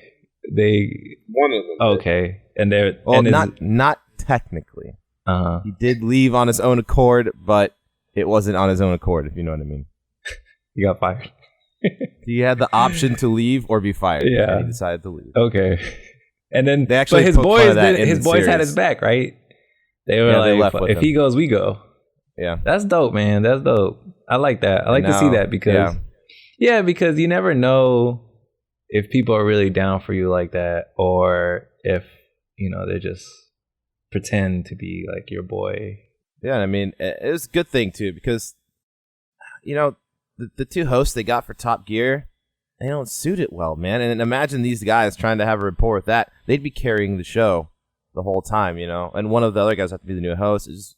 they. One of them. Okay, and they're well, and not technically. uh He did leave on his own accord, but it wasn't on his own accord. If you know what I mean. he got fired. He had the option to leave or be fired. Yeah. and he decided to leave. Okay, and then They actually but his poked fun boys of that did, in his the boys had series. his back, right? They were Yeah, they like, left with if him. he goes, we go. Yeah. That's dope, man. That's dope. I like that. I like to see Now- that because, yeah, because you never know if people are really down for you like that, or if they just pretend to be like your boy. Yeah, I mean, it was a good thing too because, the two hosts they got for Top Gear, they don't suit it well, man. And imagine these guys trying to have a rapport with that; they'd be carrying the show the whole time, And one of the other guys have to be the new host. It's just,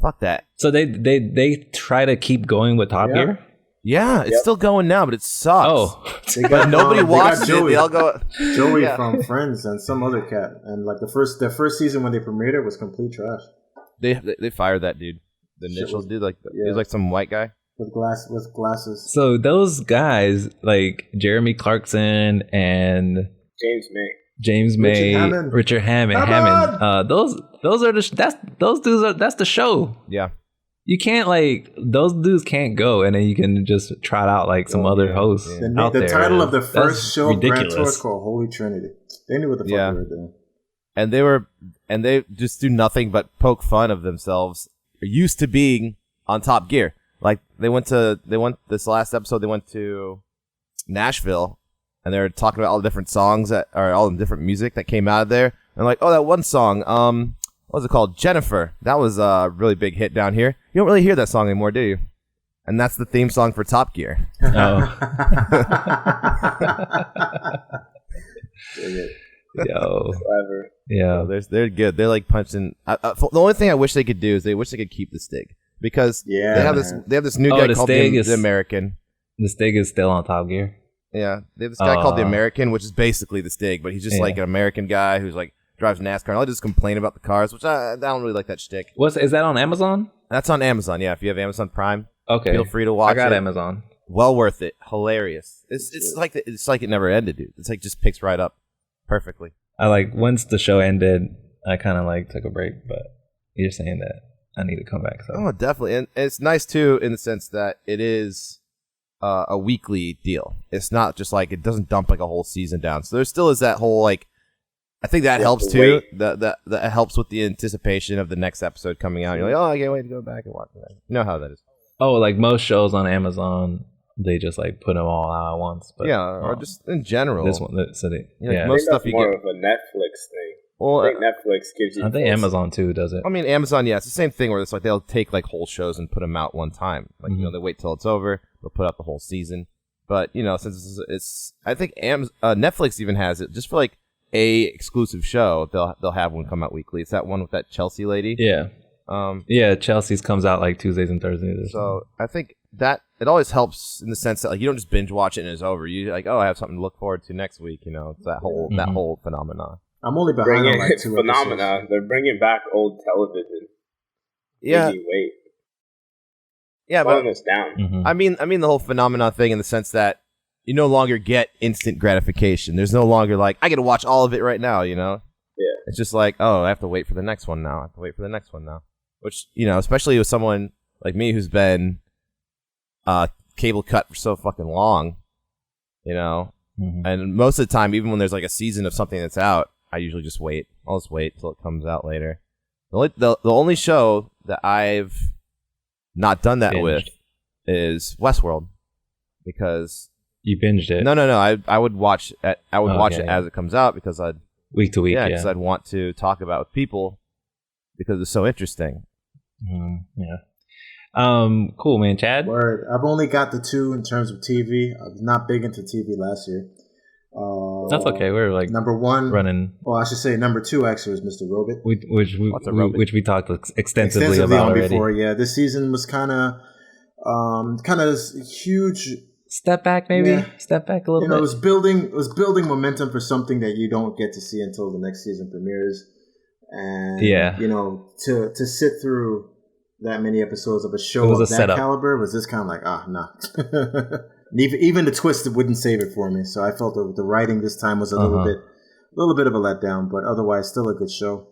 fuck that. So they try to keep going with Top Gear. Yeah, it's still going now, but it sucks. Oh, They but got, nobody they got watches it. Joey. They all go. Joey Yeah. from Friends and some other cat, and like the first season when they premiered it was complete trash They fired that dude. The initials dude, he was like some white guy. with glasses. so those guys like Jeremy Clarkson and James May. James May, Hammond. Richard Hammond. Those are those dudes are that's the show. Yeah. You can't those dudes can't go, and then you can just trot out like some other hosts out The there. title of the That's first show of Grand Tour is ridiculous. called Holy Trinity. They knew what the fuck Yeah. they were doing. And they just do nothing but poke fun of themselves. They're used to being on Top Gear. Like they went this last episode. They went to Nashville, and they were talking about all the different songs all the different music that came out of there. And like, oh, that one song, what was it called? Jennifer. That was a really big hit down here. You don't really hear that song anymore, do you? And that's the theme song for Top Gear. Oh. Yo, Clever. yeah. They're good. They're like punching. The only thing I wish they could do is they wish they could keep the Stig because Yeah, they have man. this new Oh, guy the called Stig the is- American. The Stig is still on Top Gear. Yeah, they have this guy called the American, which is basically the Stig, but he's just like an American guy who's like drives NASCAR. And I'll just complain about the cars, which I don't really like that shtick. Is that on Amazon? That's on Amazon. Yeah, if you have Amazon Prime, okay, feel free to watch. I got it. Amazon. Well worth it. Hilarious. It's like it never ended, dude. It's like just picks right up perfectly. I like once the show ended, I kind of like took a break, but you're saying that I need to come back. So. Oh, definitely, and it's nice too in the sense that it is a weekly deal. It's not just like it doesn't dump like a whole season down. So there still is that whole like. I think that helps too. That helps with the anticipation of the next episode coming out. You're like, oh, I can't wait to go back and watch that. You know how that is. Oh, like most shows on Amazon, they just like put them all out at once. But, yeah, or just in general. This one, most stuff you more get. of a Netflix thing. Well, I think Netflix gives you. I think Amazon too does it. I mean, Amazon, yeah, it's the same thing where it's like they'll take like whole shows and put them out one time. Like they wait till it's over, or put out the whole season. But since it's I think Netflix even has it just for like a exclusive show. They'll have one come out weekly. It's that one with that Chelsea lady. Yeah. Chelsea's comes out like Tuesdays and Thursdays. So I think that it always helps in the sense that like you don't just binge watch it and it's over. You like, I have something to look forward to next week. It's that whole phenomenon. I'm only behind on like 2 phenomena. episodes. They're bringing back old television. Yeah. Wait. Yeah, slowing but us down. Mm-hmm. I mean the whole phenomenon thing in the sense that you no longer get instant gratification. There's no longer like I get to watch all of it right now. Yeah. It's just like I have to wait for the next one now. Which especially with someone like me who's been cable cut for so fucking long, and most of the time, even when there's like a season of something that's out, I usually just wait. I'll just wait till it comes out later. The only show that I've not done that with is Westworld, because you binged it. No. I would watch it. I would watch it as it comes out because I'd week to week. Yeah, because I'd want to talk about it with people because it's so interesting. Cool, man. Chad? Word. I've only got the 2 in terms of TV. I was not big into TV last year. That's okay. We're like number 1 running. Well, I should say number 2 actually was Mr. Robot, which we talked extensively about on already. before. Yeah, this season was kind of huge. Step back, maybe. Yeah. Step back a little bit. It was building momentum for something that you don't get to see until the next season premieres. And to sit through that many episodes of a show of that setup. caliber was just kind of like nah. Even the twist wouldn't save it for me. So I felt the writing this time was a little bit of a letdown, but otherwise still a good show.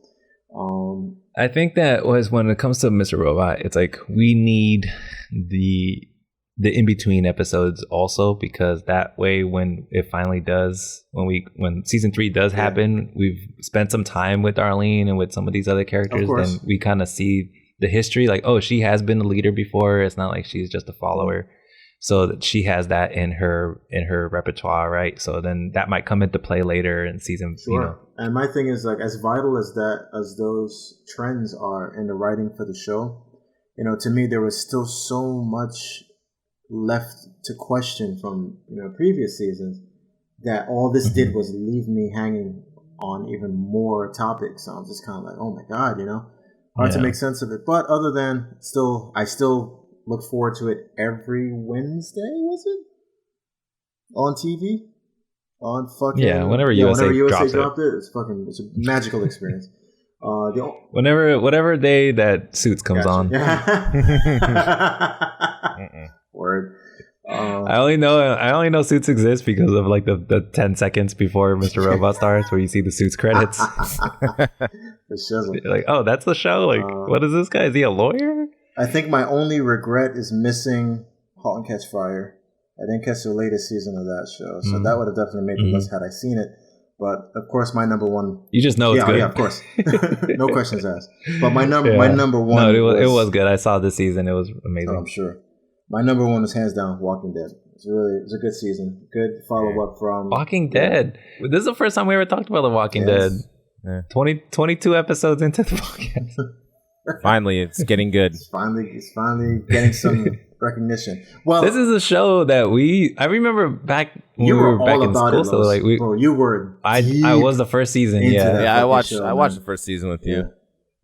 I think that was when it comes to Mr. Robot, it's like we need the in-between episodes also, because that way when it finally does, when season 3 does happen, we've spent some time with Arlene and with some of these other characters, then we kind of see the history, like, oh, she has been a leader before. It's not like she's just a follower. So that she has that in her repertoire, right? So then that might come into play later in season. Sure. And my thing is, like, as vital as those trends are in the writing for the show, to me there was still so much left to question from previous seasons that all this did was leave me hanging on even more topics. So I'm just kind of like, oh my god, hard to make sense of it. But other than I still look forward to it every Wednesday. Was it on TV? On fucking whenever USA dropped it, it's a magical experience. Whatever day that Suits comes on. Word. I only know Suits exists because of like the 10 seconds before Mr. Robot starts, where you see the Suits credits. You're like, oh, that's the show. Like, what is this guy? Is he a lawyer? I think my only regret is missing *Halt and Catch Fire*. I didn't catch the latest season of that show, so that would have definitely made the list had I seen it. But of course, my number one. You just know it's good. Yeah, of course. No questions asked. But my number one. No, it was good. I saw this season. It was amazing. I'm sure. My number one was hands down *Walking Dead*. It was a good season. Good follow up from *Walking Dead*. This is the first time we ever talked about *The Walking Dead*. Yeah. 22 episodes into the podcast. Finally, it's getting good. It's finally getting some recognition. Well, this is a show that I remember back when we were back in school. So like you were. I was the first season. I watched the first season with you. Yeah.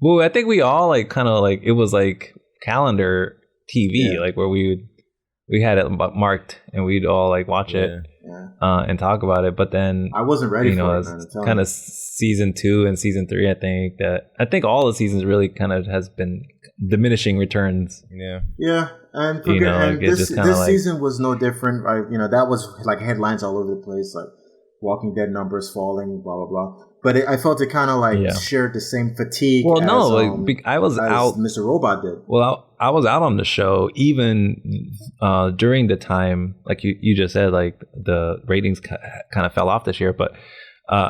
Well, I think we all like kind of like it was like calendar TV, like where we would we had it marked, and we'd all like watch it and talk about it. But then I wasn't ready for it, it's man. I'm kind of telling season 2 and season 3. I think all the seasons really kind of has been diminishing returns. Yeah. Yeah, and You know, and like, it's this just kinda like- season was no different. That was like headlines all over the place, like Walking Dead numbers falling, blah blah blah. But I felt it kind of like shared the same fatigue. Well, no, as, I was as out. Mr. Robot did. Well, I was out on the show even during the time, like you just said, like the ratings kind of fell off this year. But I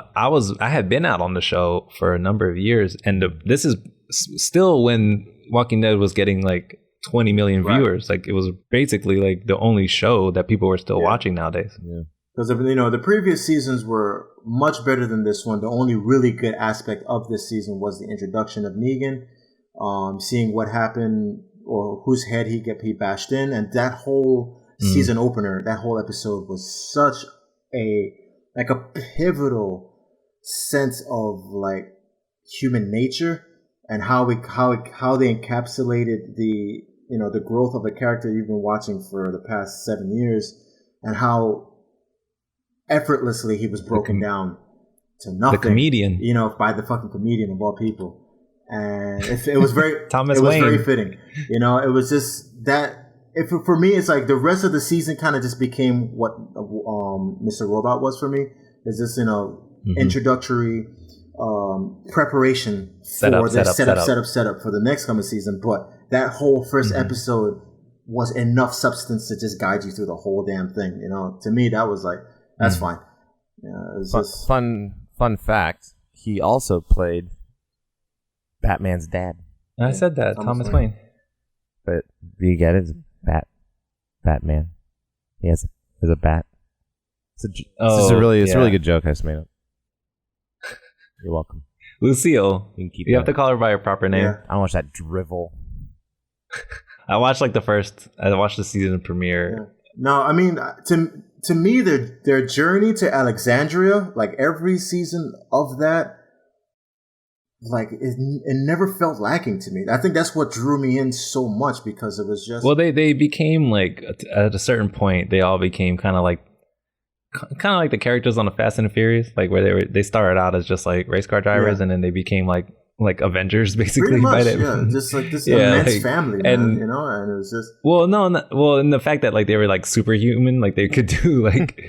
had been out on the show for a number of years, and this is still when Walking Dead was getting like 20 million viewers. Like, it was basically like the only show that people were still watching nowadays. Yeah. Because the previous seasons were much better than this one. The only really good aspect of this season was the introduction of Negan, seeing what happened or whose head he bashed in, and that whole season opener, that whole episode was such a pivotal sense of like human nature and how they encapsulated the growth of a character you've been watching for the past 7 years, and how effortlessly he was broken down to nothing. The comedian, by the fucking comedian of all people, and it was very Thomas it was Wayne. very fitting. It was just that. For me, it's like the rest of the season kind of just became what Mr. Robot was for me. It's just introductory preparation setup for the next coming season. But that whole first episode was enough substance to just guide you through the whole damn thing. To me, that was like, that's fine. Yeah, it's just Fun fact: he also played Batman's dad. I said that, Thomas Wayne. But do you get it? Batman. He has a bat. It's a really good joke I just made up. You're welcome. Lucille. You have to call her by her proper name. Yeah. I don't watch that drivel. I watched the season premiere. Yeah. No, I mean, to me, their journey to Alexandria, like every season of that, like it never felt lacking to me. I think that's what drew me in so much, because it was just, well, they became like, at a certain point, they all became kind of like the characters on the Fast and the Furious, like where they started out as just like race car drivers, and then they became like Avengers, basically. pretty much, by just like this immense like, family, man, and it was just, and the fact that like they were like superhuman, like they could do like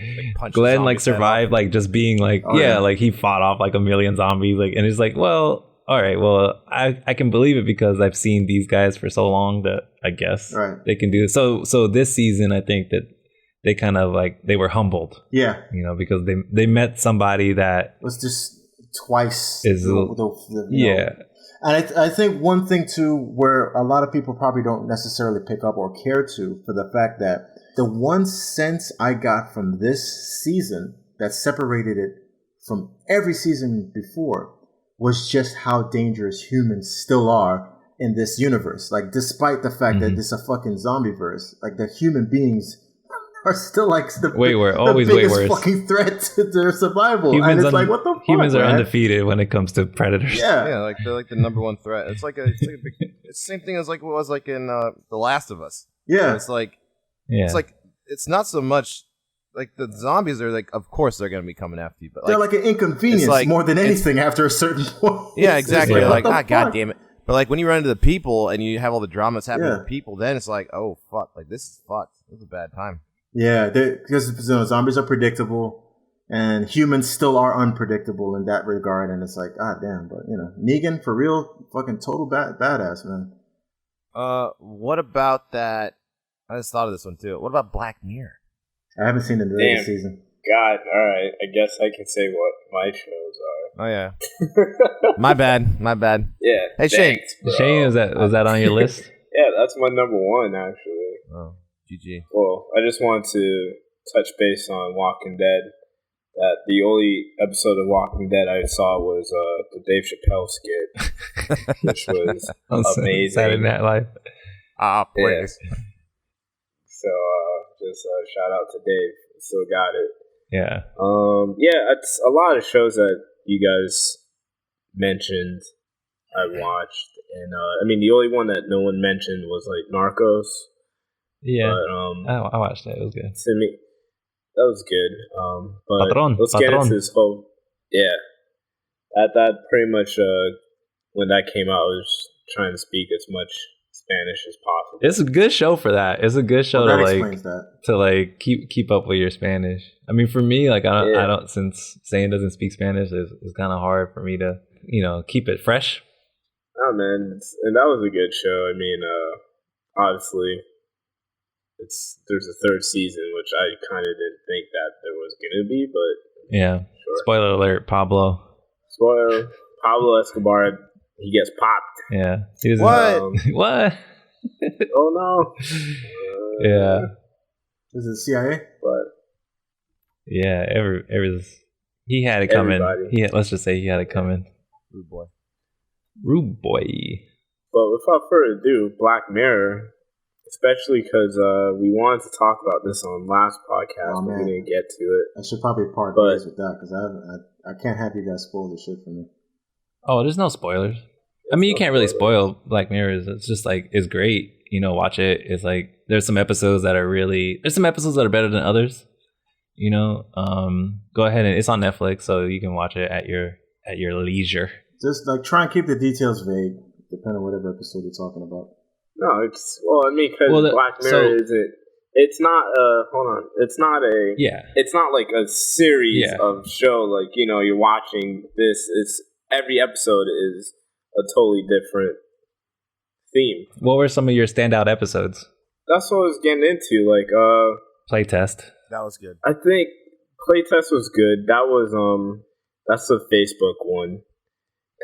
Glenn like survived like just being like like he fought off like a million zombies, like, and it's like, well, all right, well, I can believe it because I've seen these guys for so long that I guess they can do it. So this season, I think that they kind of like, they were humbled, because they met somebody that was just twice is And I think one thing too, where a lot of people probably don't necessarily pick up or care to, for the fact that the one sense I got from this season that separated it from every season before was just how dangerous humans still are in this universe. Like, despite the fact that it's a fucking zombie verse, like the human beings are still like the biggest fucking threat to their survival. And it's like, what the fuck? Humans are undefeated when it comes to predators. Yeah, like they're like the number one threat. It's like it's the same thing as like what was like in The Last of Us. Yeah, it's like it's not so much like the zombies are like, of course they're gonna be coming after you, but they're like an inconvenience more than anything after a certain point. Yeah, exactly. Like, like, god damn it. But like when you run into the people and you have all the drama that's happening with people, then it's like, oh fuck, like this is fucked. This is a bad time. Yeah, because zombies are predictable, and humans still are unpredictable in that regard. And it's like, god damn. But Negan, for real, fucking total badass, man. What about that? I just thought of this one too. What about Black Mirror? I haven't seen the latest season. God, all right. I guess I can say what my shows are. Oh yeah. My bad. Yeah. Hey Shane. Shane, was that on your list? Yeah, that's my number one actually. Oh, GG. Well, I just wanted to touch base on Walking Dead. That the only episode of Walking Dead I saw was the Dave Chappelle skit, which was amazing. Saturday Night Live. Please. Yeah. So just shout out to Dave. Still got it. Yeah. It's a lot of shows that you guys mentioned I watched, and I mean the only one that no one mentioned was like Narcos. Yeah, But I watched that. It was good. to me, that was good. But Patron, let's get patron. into this whole. Yeah, that pretty much when that came out, I was trying to speak as much Spanish as possible. It's a good show for that. It's a good show Well, that to explains that. keep up with your Spanish. I mean, for me, like I Yeah. don't since Zane doesn't speak Spanish, it's kind of hard for me to keep it fresh. Oh man, and that was a good show. I mean, obviously, there's a third season, which I kind of didn't think that there was gonna be, but Yeah. sure. Spoiler alert, Pablo. Spoiler: Pablo Escobar, he gets popped. Yeah. He doesn't- What? What? Oh no! Yeah. Is it CIA? But Yeah. He had it coming. Everybody. Let's just say he had it coming. Rude boy. Rude boy. But without further ado, Black Mirror, especially because we wanted to talk about this on last podcast, Oh, but man. we didn't get to it. I should probably part But- ways with that because I can't have you guys spoil the shit for me. Oh, there's no spoilers. I mean, you can't really spoil Black Mirror. It's just like it's great. Watch it. It's like there's some episodes that are better than others. Go ahead and it's on Netflix, so you can watch it at your leisure. Just like try and keep the details vague, depending on whatever episode you're talking about. No, because Black Mirror isn't. It's not. Hold on. It's not a. Yeah. It's not like a series Yeah. of show. Like you're watching this. It's every episode is a totally different theme. What were some of your standout episodes? That's what I was getting into. Like, Playtest. That was good. I think Playtest was good. That was that's the Facebook one,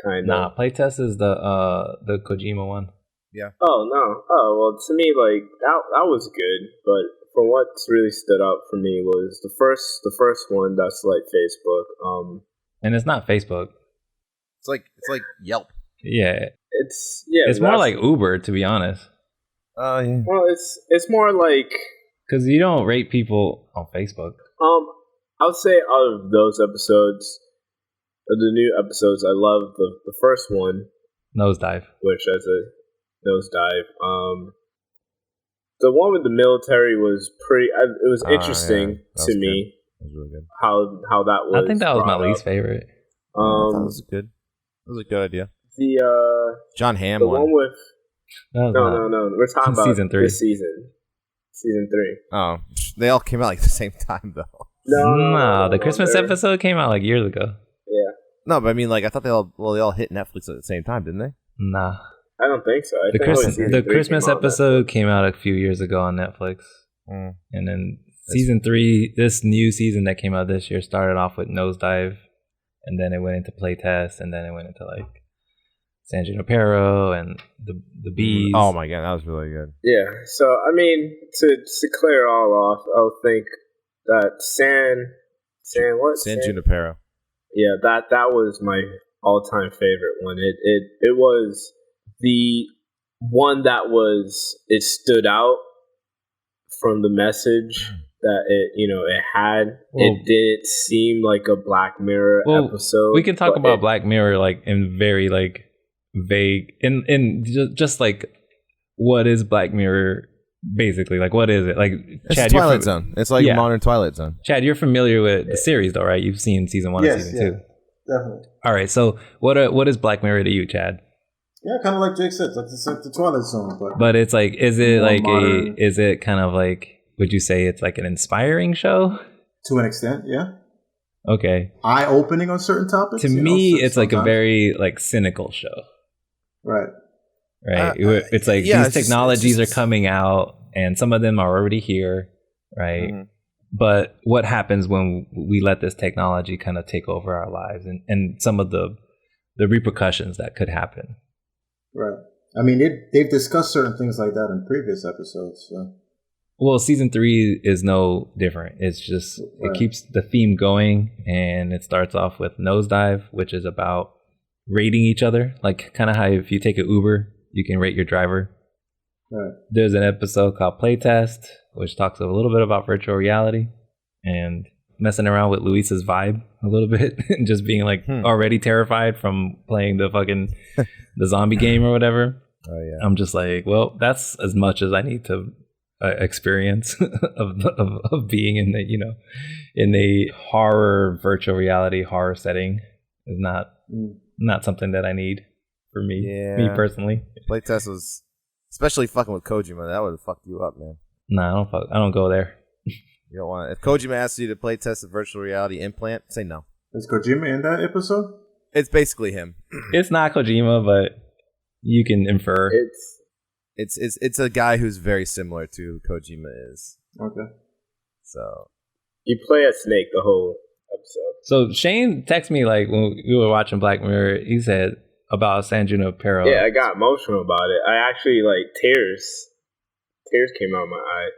kind of. Nah, Playtest is the Kojima one. Oh no. Oh well, to me, like that was good. But for what's really stood out for me was the first one. That's like Facebook. And it's not Facebook. It's like Yelp. Yeah. It's More like Uber, to be honest. Oh yeah. Well, it's more like Because you don't rate people on Facebook. I would say out of those episodes, of the new episodes, I love the first one, Nosedive. which has a nosedive. The one with the military was pretty. It was interesting yeah. That to was me That was really good. how that was. I think that was my brought least up. favorite. That was good. That was a good idea. The John Hamm the one. one with That was not- no. We're talking about Season 3. this season 3. Oh, they all came out like the same time though. No, the Christmas they're- episode came out like years ago. Yeah, No, but I mean, like I thought they all hit Netflix at the same time, didn't they? Nah. I don't think so. I The think only Christmas season the 3 Christmas came out on episode came out a few years ago on Netflix. Mm. And then season 3, this new season that came out this year started off with Nosedive, and then it went into Playtest, and then it went into like San Junipero and the Bees. Oh my god, that was really good. Yeah, so I mean, to clear it all off, I'll think that San Junipero. Yeah, that was my all-time favorite one. It was the one that it stood out from the message that it had. Well- It didn't seem like a Black Mirror Well, episode. we can talk but about Black Mirror like in very like vague in just like what is Black Mirror basically, like what is it, like It's Chad, Twilight Zone. It's like Yeah. modern Twilight Zone. Chad, you're familiar with the series though, right? You've seen season 1 and Yes, season 2. Definitely. All right, so what is Black Mirror to you, Chad? Yeah, kind of like Jake said, like the Twilight Zone, But it's like, is it More like modern. is it kind of like, would you say it's like an inspiring show? to an extent, yeah. Okay. Eye-opening on certain topics. To you know, me, so- it's like a sometimes. very like cynical show, right. right? It's like yeah, these it's just- technologies it's just- are coming out, and some of them are already here, right? Mhm. But what happens when we let this technology kind of take over our lives, and some of the repercussions that could happen? Right. I mean, they've discussed certain things like that in previous episodes. So. Well, season 3 is no different. It's just Right. it keeps the theme going, and it starts off with Nosedive, which is about rating each other, like kind of how if you take an Uber, you can rate your driver. Right. There's an episode called Playtest, which talks a little bit about virtual reality and messing around with Luis's vibe a little bit, and just being like already terrified from playing the fucking the zombie game or whatever. Oh yeah. I'm just like, well, that's as much as I need to experience of being in the in a horror virtual reality horror setting is not something that I need for me personally. Playtest was especially fucking with Kojima. That would have fucked you up, man. No, I don't go there. You don't want it. If Kojima asks you to playtest a virtual reality implant, say no. Is Kojima in that episode? It's basically him. It's not Kojima, but you can infer. It's a guy who's very similar to who Kojima is. Okay. So You play a snake the whole episode. So Shane texted me like when we were watching Black Mirror. He said about San Junipero. Yeah, I got emotional about it. I actually tears came out of my eyes.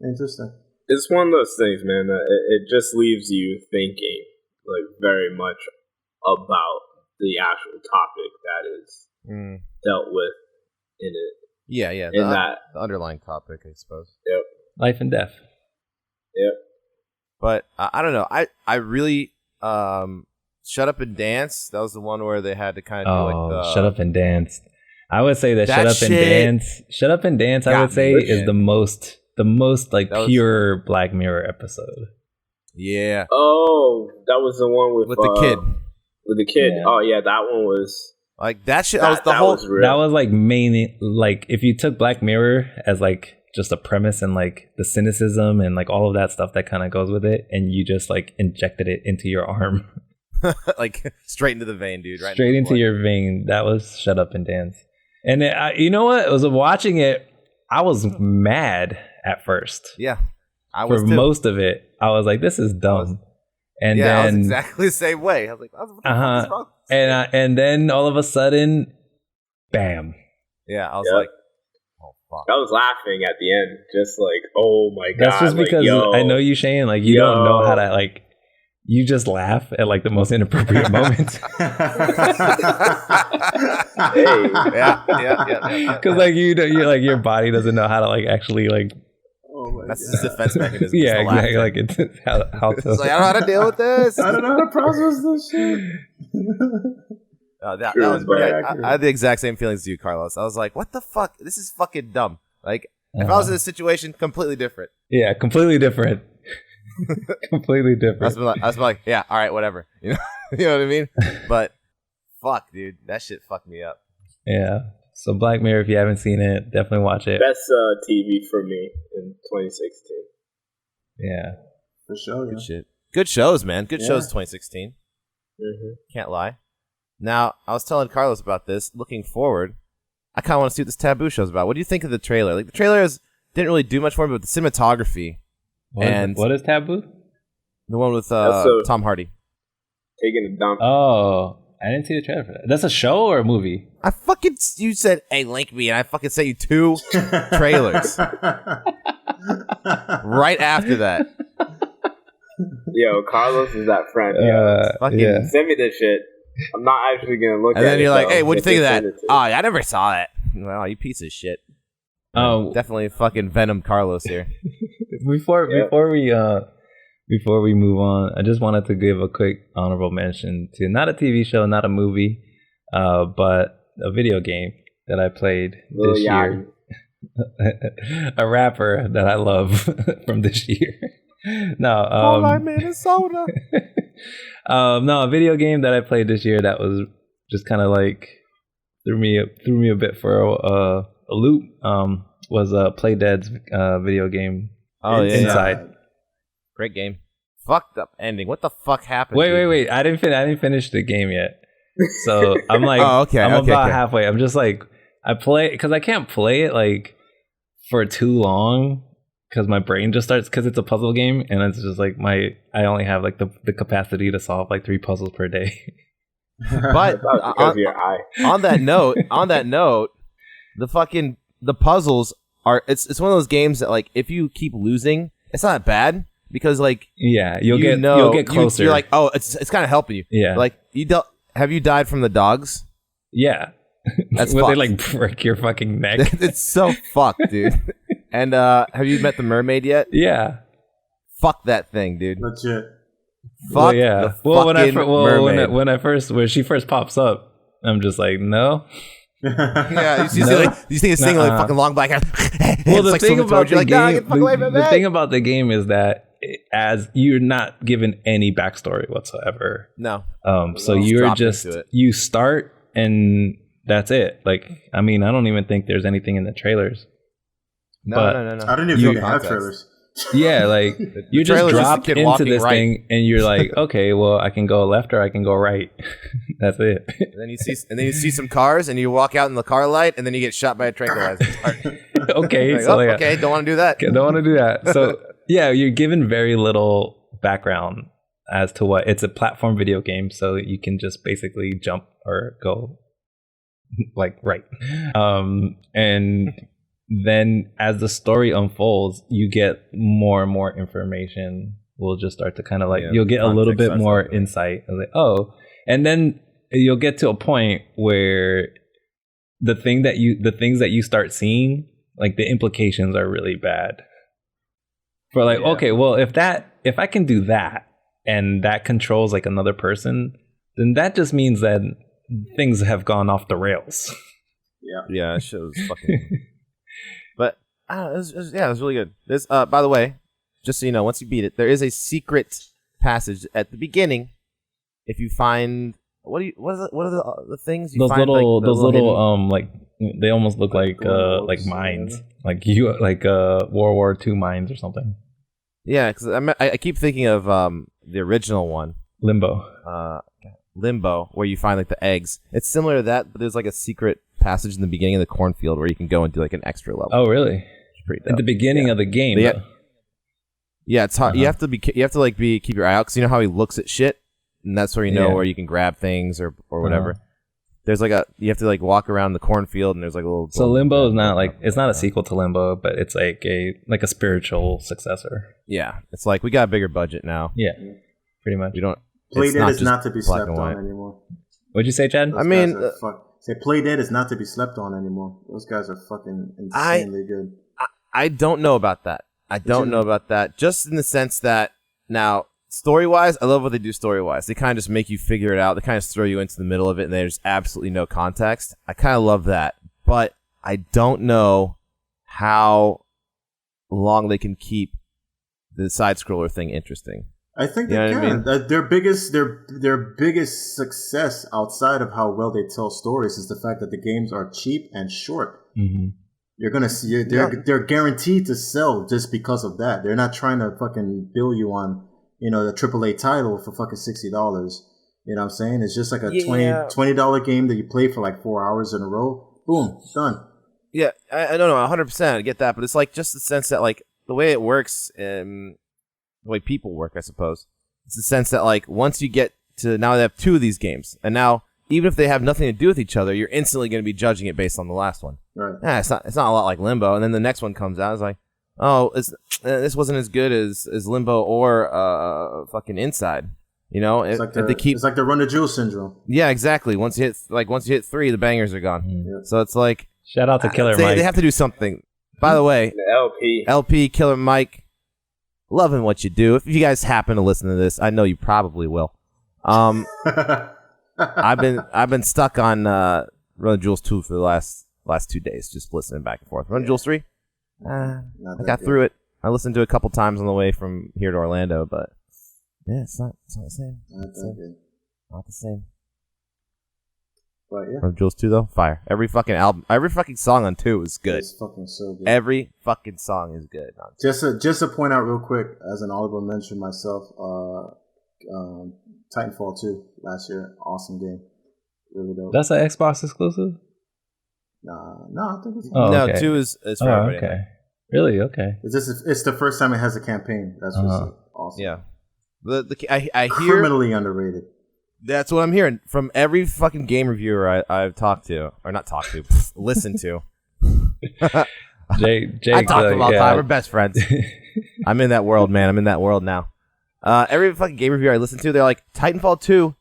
Interesting. It's one of those things, man, that it just leaves you thinking very much about the actual topic that is dealt with in it. Yeah. In that the underlying topic, I suppose. Yep. Life and death. Yep. But I don't know. I really Shut Up and Dance. That was the one where they had to kind of do like the Shut Up and Dance. I would say that That Shut Up and Dance. I would say is the most like pure Black Mirror episode. Yeah. Oh, that was the one with the kid. With the kid. Yeah. Oh yeah, that one was like that shit. That was the whole. Was real. That was like mainly like if you took Black Mirror as like just a premise and like the cynicism and like all of that stuff that kind of goes with it, and you just like injected it into your arm, like straight into the vein, dude. Right straight into your vein. That was Shut Up and Dance. And you know what? I was watching it. I was mad at first. Yeah, I was for too. most of it. I was like, "This is dumb." And I was then exactly the same way. I was like, what the fuck is wrong? And then all of a sudden, bam. Yeah, I was like, oh fuck. I was laughing at the end, just like, oh my god. That's just because I know you, Shane. Like you don't know how to like. You just laugh at like the most inappropriate moments. Yeah. Because like you're like your body doesn't know how to like actually like. That's his defense mechanism. Yeah, exactly. Like it's how to. It's like, I don't know how to deal with this. I don't know how to process this shit. That was great. I had the exact same feelings as you, Carlos. I was like, what the fuck? This is fucking dumb. Like, if I was in this situation, completely different. Yeah, completely different. Completely different. I was like, yeah, all right, whatever. You know what I mean? But fuck, dude, that shit fucked me up. Yeah. So Black Mirror, if you haven't seen it, definitely watch it. Best TV for me in 2016. Yeah. For sure. Good shit. Good shows, man. Good shows 2016. Mm-hmm. Can't lie. Now, I was telling Carlos about this. Looking forward, I kind of want to see what this Taboo show's about. What do you think of the trailer? Like, the trailer didn't really do much for me, but the cinematography. What is Taboo? The one with Tom Hardy. Taking a dump. Oh, I didn't see the trailer for that. That's a show or a movie? You said, hey, link me, and I fucking sent you 2 trailers. Right after that. Yo, Carlos is that friend. Fucking send me this shit. I'm not actually gonna look at it. And then you're like, hey, what'd you think of that? Oh, I never saw it. Wow, you piece of shit. Oh, Definitely fucking Venom Carlos here. Before we move on, I just wanted to give a quick honorable mention to not a TV show, not a movie, but a video game that I played this year. A rapper that I love from this year. No, Minnesota. No, a video game that I played this year that was just kind of like threw me a bit for a loop. Was Play Dead's video game. Oh yeah, Inside. Great game. Fucked up ending. What the fuck happened? Wait. I didn't finish the game yet. So I'm like, I'm about halfway. I'm just like, I play because I can't play it like for too long because my brain just starts because it's a puzzle game and it's just like I only have like the capacity to solve like 3 puzzles per day. But on that note, the puzzles are it's one of those games that like if you keep losing, it's not bad because like you'll get closer. You're like, oh, it's kind of helping you. Yeah, like have you died from the dogs? Yeah, that's where they like break your fucking neck. It's so fucked, dude. And have you met the mermaid yet? Yeah. Fuck that thing, dude. Legit. Fuck yeah. the fucking mermaid. When she first pops up, I'm just like, no. Yeah, you see, No. you see this thing like Nuh-uh. fucking long black hair. Well, the like thing swimming about towards you, the like, nah, game, get the fuck away from the me. thing about the game is that as you're not given any backstory whatsoever. No. So Just you're drop just into it. you start and that's it. Like, I mean, I don't even think there's anything in the trailers. No. I don't even You- think they have trailers. Yeah, like you just trailer's just a dropped kid into walking this right. thing and you're like, okay, well, I can go left or I can go right. That's it. And then you see some cars, and you walk out in the car light, and then you get shot by a tranquilizer. Okay, Like, so oh, like, okay, don't want to do that. don't want to do that. So yeah, you're given very little background as to what it's a platform video game, so you can just basically jump or go like right. And then as the story unfolds, you get more and more information. We'll just start to kind of like you'll get a little bit more insight. Like, oh, and then you'll get to a point where the things that you start seeing, like the implications are really bad. For like, okay, well, if I can do that and that controls like another person, then that just means that things have gone off the rails. Yeah, that shit was fucking. But I don't know, it was really good. There's by the way, just so you know, once you beat it, there is a secret passage at the beginning. If you find what are the things you Those find? little like they almost look like mines, like World War II mines or something. Yeah, because I keep thinking of the original one, Limbo, where you find like the eggs. It's similar to that, but there's like a secret passage in the beginning of the cornfield where you can go and do like an extra level. Oh, really? It's pretty dope. At the beginning of the game. Yeah, it's hard. You have to keep your eye out because you know how he looks at shit, and that's where you know where you can grab things or whatever. There's like you have to like walk around the cornfield, and there's like a little. So Limbo is not like it's not a sequel to Limbo, but it's like a spiritual successor. Yeah, it's like we got a bigger budget now. Yeah, pretty much. We don't. Playdead is not to be slept on anymore. What'd you say, Chad? Those Playdead is not to be slept on anymore. Those guys are fucking insanely good. I don't know about that. Just in the sense that now, story-wise, I love what they do story-wise. They kind of just make you figure it out. They kind of throw you into the middle of it, and there's absolutely no context. I kind of love that. But I don't know how long they can keep the side-scroller thing interesting. I think they can. I mean? Their biggest success outside of how well they tell stories is the fact that the games are cheap and short. Mm-hmm. You're gonna see they're guaranteed to sell just because of that. They're not trying to fucking bill you on the AAA title for fucking $60. You know what I'm saying? It's just like a $20 game that you play for like 4 hours in a row. Boom, done. Yeah, I don't know, 100%. I get that, but it's like just the sense that like the way it works and the way people work, I suppose. It's the sense that like once you get to now they have two of these games, and now even if they have nothing to do with each other, you're instantly going to be judging it based on the last one. Right. Yeah, it's not a lot like Limbo, and then the next one comes out. It's like, oh, this wasn't as good as Limbo or fucking Inside. It's like the Run the Jewel syndrome. Yeah, exactly. Once you hit 3, the bangers are gone. Mm-hmm. So it's like shout out to Killer Mike. They have to do something. By the way, LP Killer Mike, loving what you do. If you guys happen to listen to this, I know you probably will. I've been stuck on Run the Jewels 2 for the last 2 days, just listening back and forth. Run the Jewels 3, I got through it. I listened to it a couple times on the way from here to Orlando, but yeah, it's not the same. Not the same. But yeah. Run the Jewels 2 though, fire. Every fucking album, every fucking song on 2 is good. It's fucking so good. Every fucking song is good. Just to point out real quick, as an honorable mention myself, Titanfall 2 last year, awesome game, really dope. That's an Xbox exclusive? No, I think it's okay. 2 is for everybody. Okay. Really? Okay. It's the first time it has a campaign. That's what's awesome. Yeah. I hear criminally underrated. That's what I'm hearing from every fucking game reviewer I've talked to, or not talked to, listened to. Jake, I talk to him all the time. We're best friends. I'm in that world, man. I'm in that world now. Every fucking game reviewer I listen to, they're like, Titanfall 2,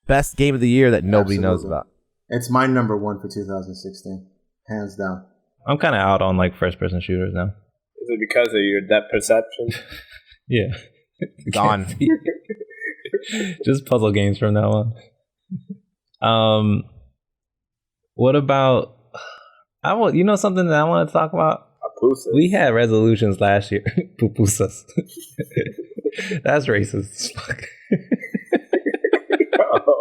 best game of the year that nobody knows about. It's my number one for 2016, hands down. I'm kind of out on like first-person shooters now. Is it because of your depth perception? Yeah. Gone. Just puzzle games from now on. What about? You know something that I want to talk about. Pupusas. We had resolutions last year. Pupusas. That's racist as fuck.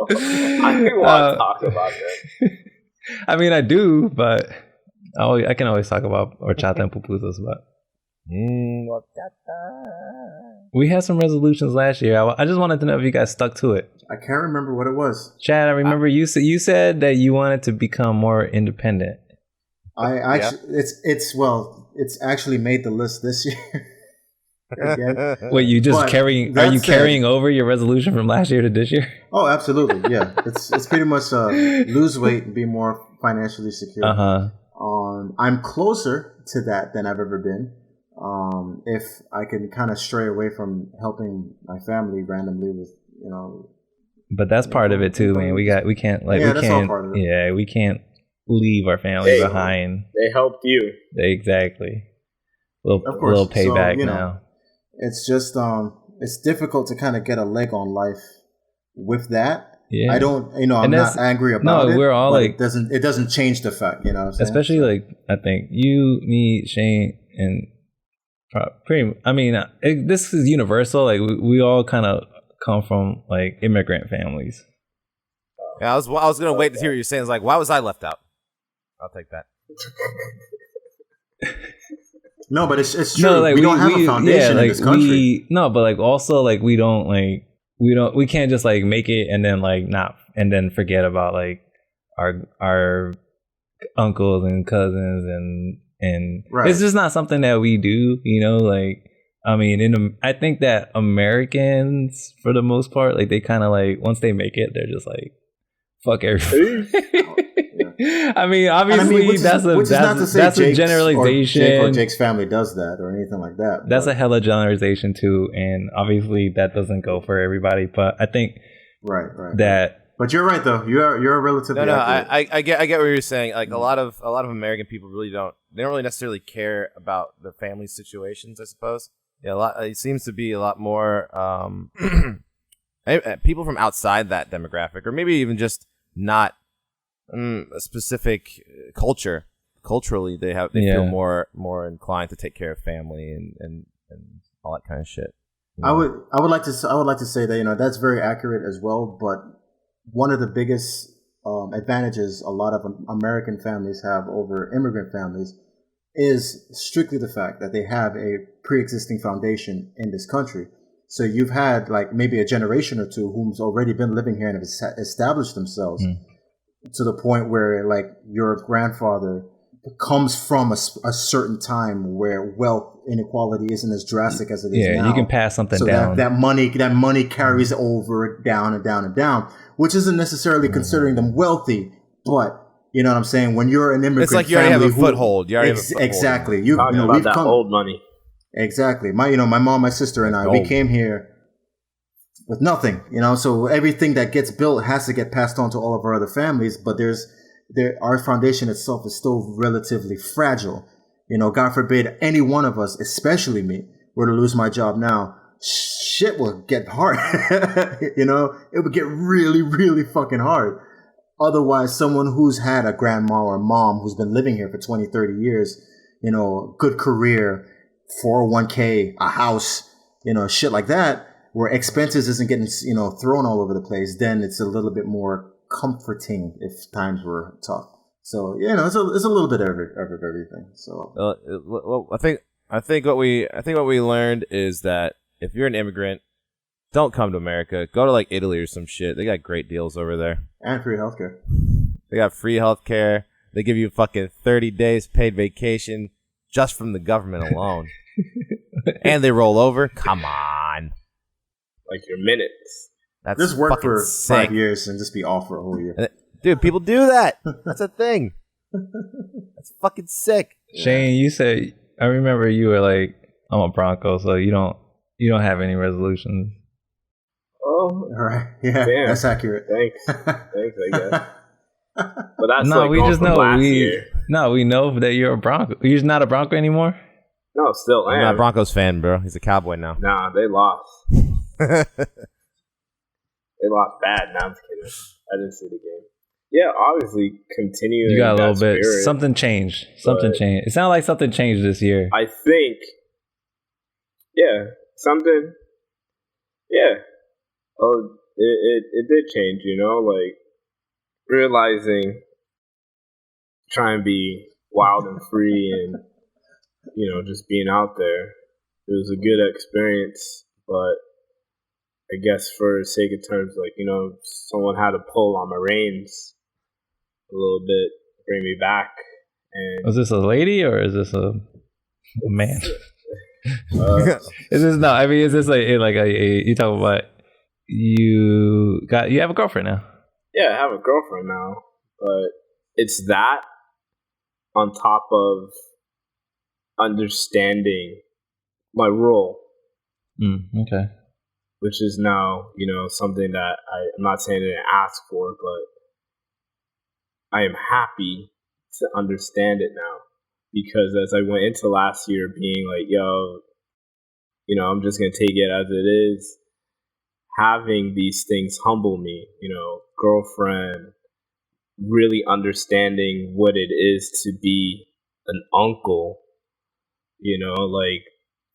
I didn't want to talk about that. I mean, I do, but I can always talk about horchata and pupusas. But we had some resolutions last year. I just wanted to know if you guys stuck to it. I can't remember what it was. Chad, I remember you said that you wanted to become more independent. I actually, it's actually made the list this year. Again. Wait, you just But carrying? Are you that said- carrying over your resolution from last year to this year? Oh, absolutely. Yeah, it's pretty much lose weight and be more financially secure. I'm closer to that than I've ever been. If I can kind of stray away from helping my family randomly with, But that's part of it too, man. We can't leave our family behind. They helped you. Exactly. Of course. Little payback So, now. It's just it's difficult to kind of get a leg on life with that. Yeah. I don't, I'm not angry about it. We're all but like, it doesn't change the fact, you know what I'm saying? especially like, I think you, me, Shane, and this is universal. Like we all kind of come from like immigrant families. Yeah, I was gonna wait to hear what you're saying. It's like, why was I left out? I'll take that. No, but it's true. No, like, we don't have a foundation in this country. But like also like we can't just like make it and then like not and then forget about like our uncles and cousins and right. It's just not something that we do, like I think that Americans for the most part, like they kind of like once they make it, they're just like fuck everything. Obviously that's a generalization. Or Jake's family does that or anything like that. That's a hella generalization too, and obviously that doesn't go for everybody. But I think that. But you're right though. You're relatively. No, I get what you're saying. Like a lot of American people they don't really necessarily care about their family situations. I suppose. Yeah, it seems to be a lot more people from outside that demographic, or maybe even just not a specific culture. Culturally, they feel more inclined to take care of family and all that kind of shit. I would like to say that that's very accurate as well. But one of the biggest advantages a lot of American families have over immigrant families is strictly the fact that they have a pre-existing foundation in this country. So you've had like maybe a generation or two who's already been living here and have established themselves to the point where like your grandfather comes from a certain time where wealth inequality isn't as drastic as it is now. Yeah, you can pass something down. That money carries over down and down and down, which isn't necessarily considering them wealthy, but you know what I'm saying? When you're an immigrant, it's like you already have a foothold. You already have a foothold. Exactly. We've come old money. Exactly. My mom, my sister, and I, we came here with nothing. So everything that gets built has to get passed on to all of our other families. But our foundation itself is still relatively fragile. God forbid any one of us, especially me, were to lose my job now. Shit will get hard. It would get really, really fucking hard. Otherwise, someone who's had a grandma or a mom who's been living here for 20, 30 years, good career, 401k, a house, shit like that, where expenses isn't getting, thrown all over the place, then it's a little bit more comforting if times were tough. So, it's a little bit of everything. So, well, I think what we learned is that if you're an immigrant, don't come to America. Go to like Italy or some shit. They got great deals over there. And free healthcare. They got free healthcare. They give you fucking 30 days paid vacation just from the government alone. And they roll over. Come on. Like your minutes. That's just work for sick. 5 years and just be off for a whole year. Dude, people do that. That's a thing. That's fucking sick. Shane, you said, I remember you were like, I'm a Bronco, so you don't have any resolutions. Oh, all right. Yeah, damn. That's accurate. Thanks, I guess. But that's no, like we just know year. No, we know that you're a Bronco. You're not a Bronco anymore? No, still am. I'm not a Broncos fan, bro. He's a Cowboy now. Nah, they lost. They lost bad. Nah, I'm just kidding. I didn't see the game. Yeah, obviously continuing. You got a little that bit. spirit, Something changed. Something but changed. It sounded like something changed this year. I think, yeah, something. Yeah. Oh, it did change. Like realizing, trying to be wild and free, and just being out there. It was a good experience, but I guess for the sake of terms, like, someone had to pull on my reins a little bit, bring me back. And Was this a lady or is this a man? uh, Is this no? I mean, is this like you talking about you have a girlfriend now? yeah, I have a girlfriend now, but it's that on top of understanding my role, Okay. which is now, something that I'm not saying I didn't ask for, but I am happy to understand it now. Because as I went into last year being like, yo, I'm just going to take it as it is, having these things humble me, girlfriend, really understanding what it is to be an uncle, like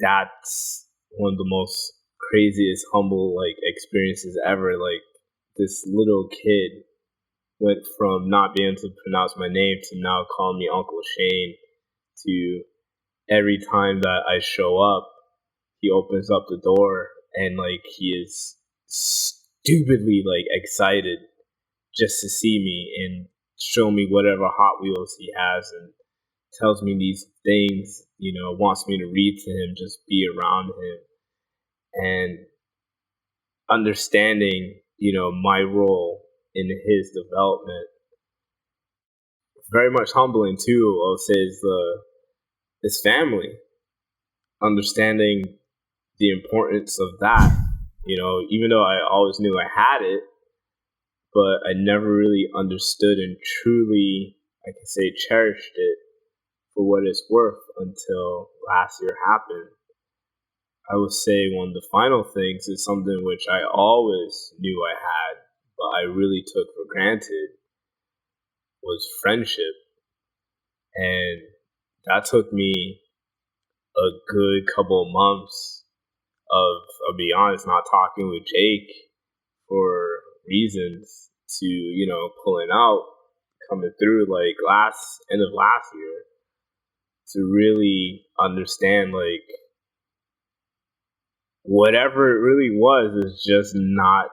that's one of the most craziest humble like experiences ever. Like this little kid went from not being able to pronounce my name to now calling me Uncle Shane, to every time that I show up, he opens up the door and like he is stupidly like excited just to see me and show me whatever Hot Wheels he has, and tells me these things, wants me to read to him, just be around him, and understanding, my role in his development. Very much humbling too, I'll say, is his family. Understanding the importance of that, even though I always knew I had it, but I never really understood and truly, I can say, cherished it for what it's worth until last year happened. I would say one of the final things is something which I always knew I had, but I really took for granted, was friendship. And that took me a good couple of months of, I'll be honest, not talking with Jake for reasons to, pulling out, coming through like end of last year, to really understand like whatever it really was is just not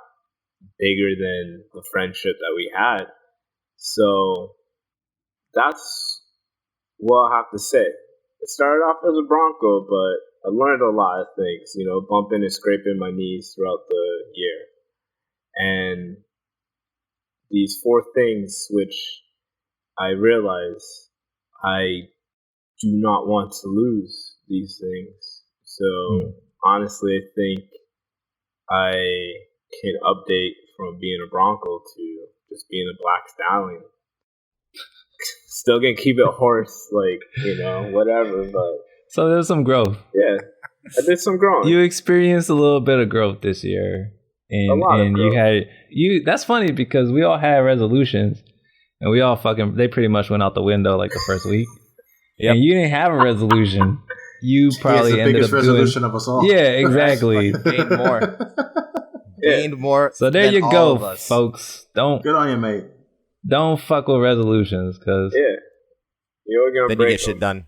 bigger than the friendship that we had. So that's what I have to say. It started off as a Bronco, but I learned a lot of things, bumping and scraping my knees throughout the year. And these 4 things which I realize I do not want to lose these things. So honestly, I think I can update from being a Bronco to just being a black stallion. Still gonna keep it horse, like, whatever, but So there's some growth. yeah, I did some growing. You experienced a little bit of growth this year, and A lot of growth. That's funny because we all had resolutions, and we all they pretty much went out the window like the first week. Yep. And you didn't have a resolution. You He probably has the ended biggest up resolution doing. of us all. Yeah, exactly. Gained more. Gained more. So there than you all go, of us. folks. Don't Good on you, mate. fuck with resolutions because Yeah, you're gonna Then you break get shit done.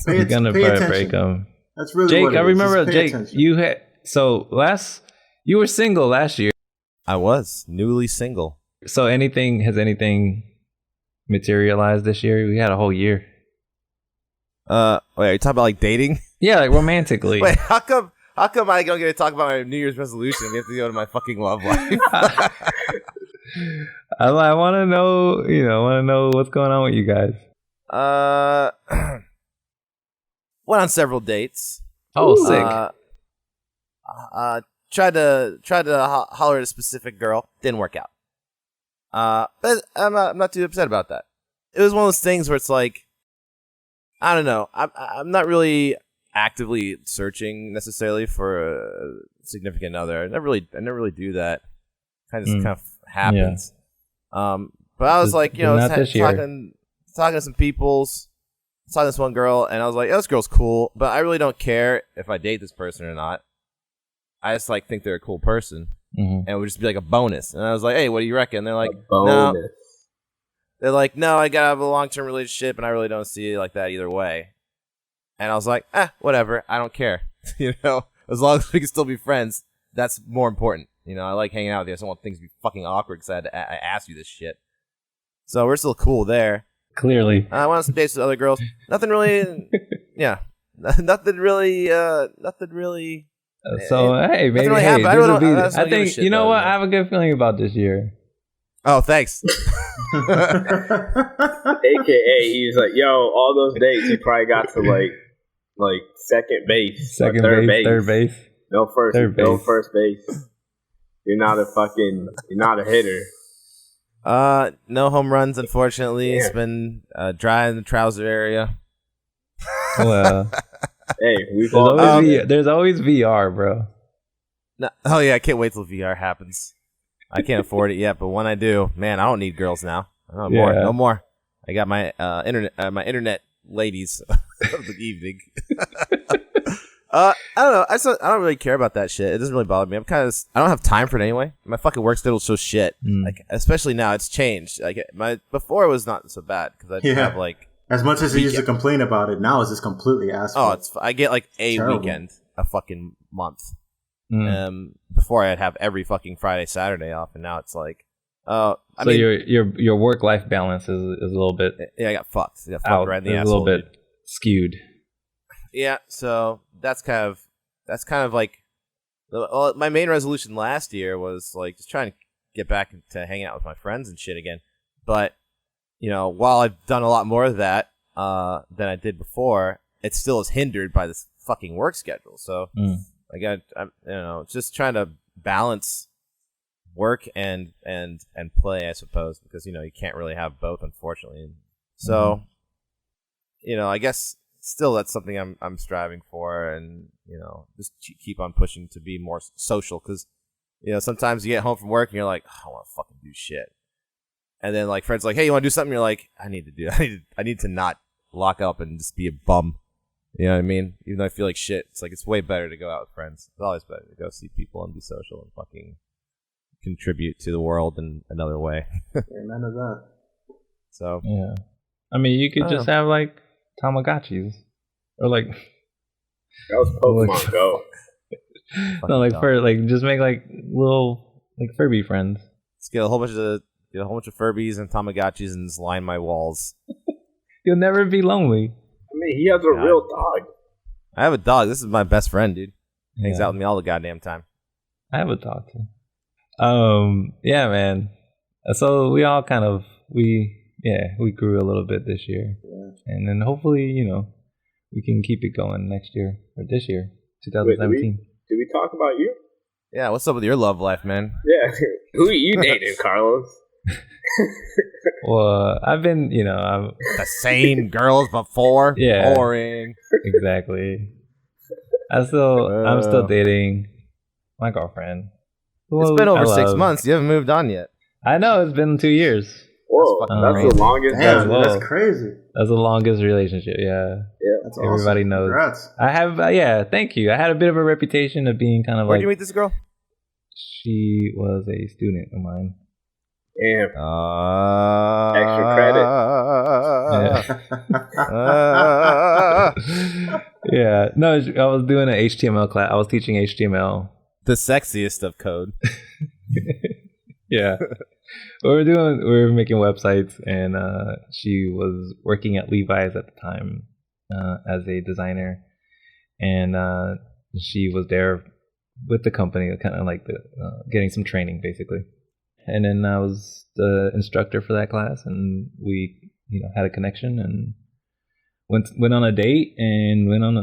you're gonna pay attention. break them. That's really Jake, what it I is. remember Just pay Jake. attention. You were single last year. I was newly single. So has anything materialized this year? We had a whole year. Wait, are you talking about like dating? Yeah, like romantically. Wait, how come I don't get to talk about my New Year's resolution? We have to go to my fucking love life. I want to know, what's going on with you guys. Went on several dates. Oh, sick. Tried to holler at a specific girl. Didn't work out. But I'm not too upset about that. It was one of those things where it's like, I don't know. I'm not really actively searching necessarily for a significant other. I never really do that. Kind of happens. But I was like, not this year. talking to some peoples, saw this one girl, and I was like, oh, this girl's cool, but I really don't care if I date this person or not. I just like think they're a cool person, and it would just be like a bonus. And I was like, hey, what do you reckon? They're like, no. They're like, no, I gotta have a long-term relationship, and I really don't see it like that either way. And I was like, whatever, I don't care. As long as we can still be friends, that's more important. I like hanging out with you. I just don't want things to be fucking awkward because I asked you this shit. So we're still cool there. Clearly. I went on some dates with other girls. Nothing really. Yeah. Nothing really. So hey, maybe really hey, happened. this will be. I I think you know what? I have a good feeling about this year. Oh, thanks. AKA, he's like, yo, all those dates, he probably got to like second base, third base. No first base. You're not a hitter. No home runs, unfortunately. Yeah. It's been dry in the trouser area. Well, hey, there's always VR, bro. No, oh yeah, I can't wait till VR happens. I can't afford it yet, but when I do, man, I don't need girls now. No more. I got my internet ladies of the evening. I don't know. I don't really care about that shit. It doesn't really bother me. I don't have time for it anyway. My fucking work schedule's so shit. Like, especially now, it's changed. Like before, it was not so bad because I have like as much as he used to complain about it. Now it's just completely asshole. I get like a weekend a fucking month. Before I'd have every fucking Friday, Saturday off, and now it's like, your work life balance is a little bit. Yeah, I got fucked. Out, right in the asshole. A little bit skewed. Yeah, so that's kind of like my main resolution last year was like just trying to get back to hanging out with my friends and shit again. But while I've done a lot more of that than I did before, it still is hindered by this fucking work schedule. So I'm just trying to balance work and play, I suppose, because you can't really have both, unfortunately. So I guess. Still, that's something I'm striving for, and just keep on pushing to be more social. Because sometimes you get home from work and you're like, I don't want to fucking do shit, and then like friends like, hey, you want to do something? You're like, I need to not lock up and just be a bum. You know what I mean? Even though I feel like shit, it's like it's way better to go out with friends. It's always better to go see people and be social and fucking contribute to the world in another way. Amen to that. So yeah, I mean, you could just have like Tamagotchis, or like that was Pokemon Go. No, just make like little like Furby friends. Let's get a whole bunch of Furbies and Tamagotchis and just line my walls. You'll never be lonely. I mean, he has a real dog. I have a dog. This is my best friend, dude. Hangs out with me all the goddamn time. I have a dog too. Yeah, man. So we all kind of we grew a little bit this year. And then hopefully, we can keep it going next year or this year, 2017. Did we talk about you? Yeah, what's up with your love life, man? Yeah, who are you dating, Carlos? Well, I've been, I'm the same girls before. Yeah, boring. Exactly. I'm still dating my girlfriend. It's been over 6 months. You haven't moved on yet. I know, it's been 2 years. Whoa, that's the longest. Damn, that's crazy. That's the longest relationship. Yeah, that's everybody awesome. knows. Congrats. I have. Thank you. I had a bit of a reputation of being kind of Where'd you meet this girl? She was a student of mine. Damn. Extra credit. Yeah. No, I was doing an HTML class. I was teaching HTML. The sexiest of code. Yeah. We were making websites, and she was working at Levi's at the time as a designer, and she was there with the company, kind of like getting some training, basically. And then I was the instructor for that class, and we had a connection and went on a date, and went on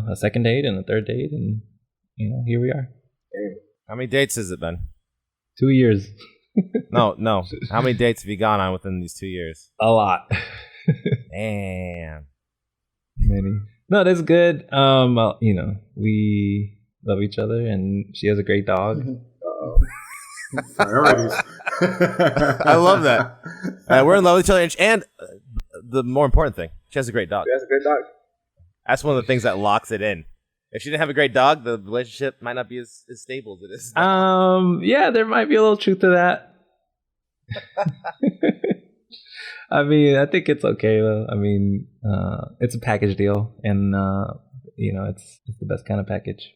a second date and a third date, and here we are. How many dates has it been? 2 years. No. How many dates have you gone on within these 2 years? A lot. Damn. Many. No, that's good. We love each other, and she has a great dog. Priorities. I love that. We're in love with each other, and the more important thing, she has a great dog. She has a great dog. That's one of the things that locks it in. If she didn't have a great dog, the relationship might not be as stable as it is. Yeah, there might be a little truth to that. I mean, I think it's okay though. I mean, it's a package deal, and it's the best kind of package.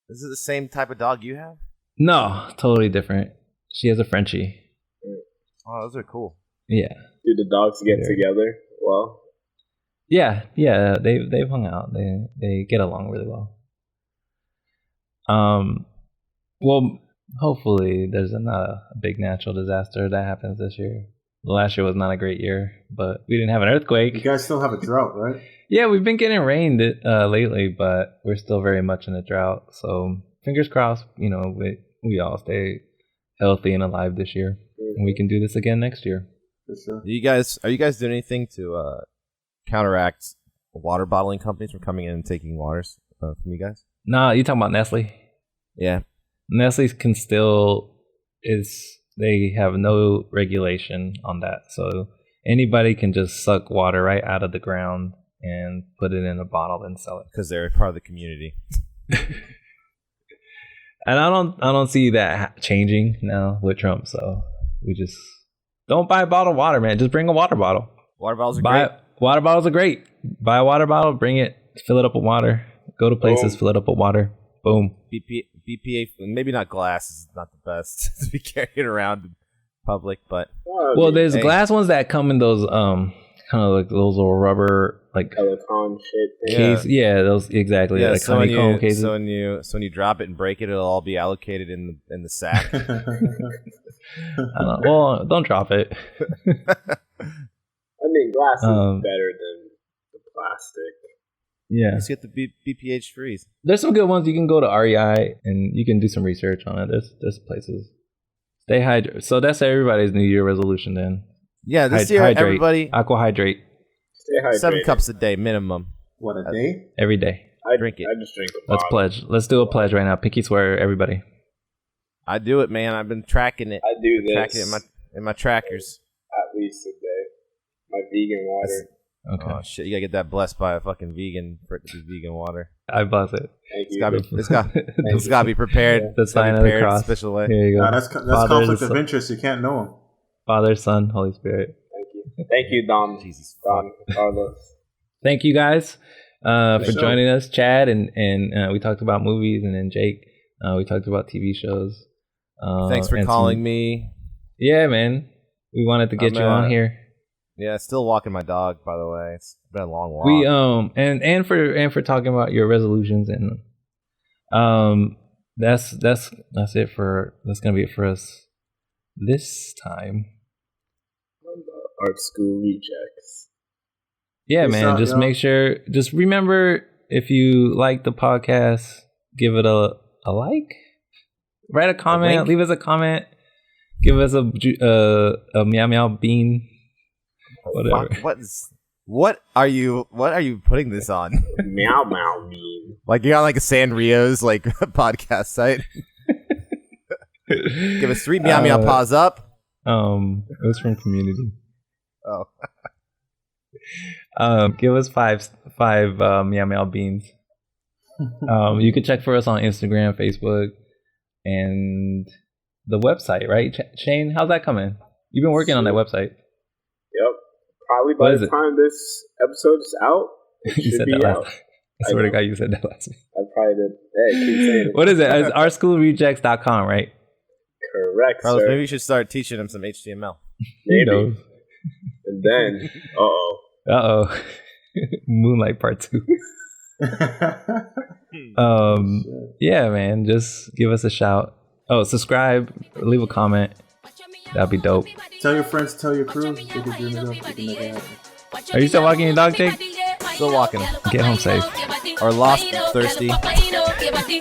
Is it the same type of dog you have? No, totally different. She has a Frenchie. Oh, those are cool. Yeah. Do the dogs get together? Well, yeah, they've hung out. They get along really well. Well, hopefully there's not a big natural disaster that happens this year. Last year was not a great year, but we didn't have an earthquake. You guys still have a drought, right? Yeah, we've been getting rained lately, but we're still very much in a drought. So fingers crossed, we all stay healthy and alive this year, and we can do this again next year. For sure. Are you guys doing anything to counteract water bottling companies from coming in and taking waters from you guys? Nah, you talking about Nestle? Yeah, Nestle can still they have no regulation on that, so anybody can just suck water right out of the ground and put it in a bottle and sell it because they're part of the community. And I don't see that changing now with Trump. So we just don't buy bottled water, man. Just bring a water bottle. Water bottles are great. Water bottles are great. Buy a water bottle, bring it, fill it up with water. Go to places, fill it up with water. Boom. BPA, maybe not glass is not the best to be carried around in public, but well, there's glass ones that come in those kind of like those little rubber like Peloton shit. Case. Yeah, those exactly. Yeah, like so honeycomb cases. So when you drop it and break it, it'll all be allocated in the sack. Well, don't drop it. I mean, glass is better than the plastic. Yeah, just get the BPH freeze. There's some good ones. You can go to REI and you can do some research on it. There's places. Stay hydrated. So that's everybody's New Year resolution then. Yeah, this year everybody aqua hydrate. Stay hydrated. 7 cups a day minimum. What, a day? Every day. I drink it. I just drink a Let's bottle. pledge. Let's do a pledge right now. Pinky swear, everybody. I do it, man. I've been tracking it. I do this. Tracking it in my trackers. At least a day. My vegan water. Okay. Oh shit! You gotta get that blessed by a fucking vegan for it to be vegan water. I bless it. Thank It's you. gotta be prepared. The sign of the prepared cross. Special way. Here you go. Nah, that's conflict of interest. You can't know him. Father, Son, Holy Spirit. Thank you, Don. Jesus. Don Carlos. Thank you guys for joining us, Chad, and we talked about movies, and then Jake, we talked about TV shows. Thanks for calling me. Yeah, man. We wanted to get you on here. Yeah, still walking my dog, by the way. It's been a long walk. We and for talking about your resolutions, and that's it for that's gonna be it for us this time. On the art school rejects. Yeah, Peace man. out, Just y'all. make sure. Just remember, if you like the podcast, give it a like, write a comment, leave us a comment, give us a meow meow bean. Whatever. What are you putting this on? Meow meow mean. Like you're on like a Sanrio's like podcast site. Give us 3 meow meow paws up. It was from Community. Oh. Give us five meow meow beans. You can check for us on Instagram, Facebook, and the website, right? Shane, how's that coming? You've been working on that website. Yep. Probably by the time this episode is out, it You should said be that last out. time. I swear to God, you said that last week. I probably did. Hey, keep saying it. What is it? It's ourschoolrejects.com, right? Correct, Carlos, sir. maybe you should start teaching him some HTML. Who knows? And then, Uh-oh. Moonlight Part 2. Yeah, man. Just give us a shout. Oh, subscribe. Leave a comment. That'd be dope. Tell your friends, tell your crew. They can dream it up. They can make it happen. Are you still walking your dog, Jake? Still walking. Get home safe. Or lost, thirsty. Thirsty.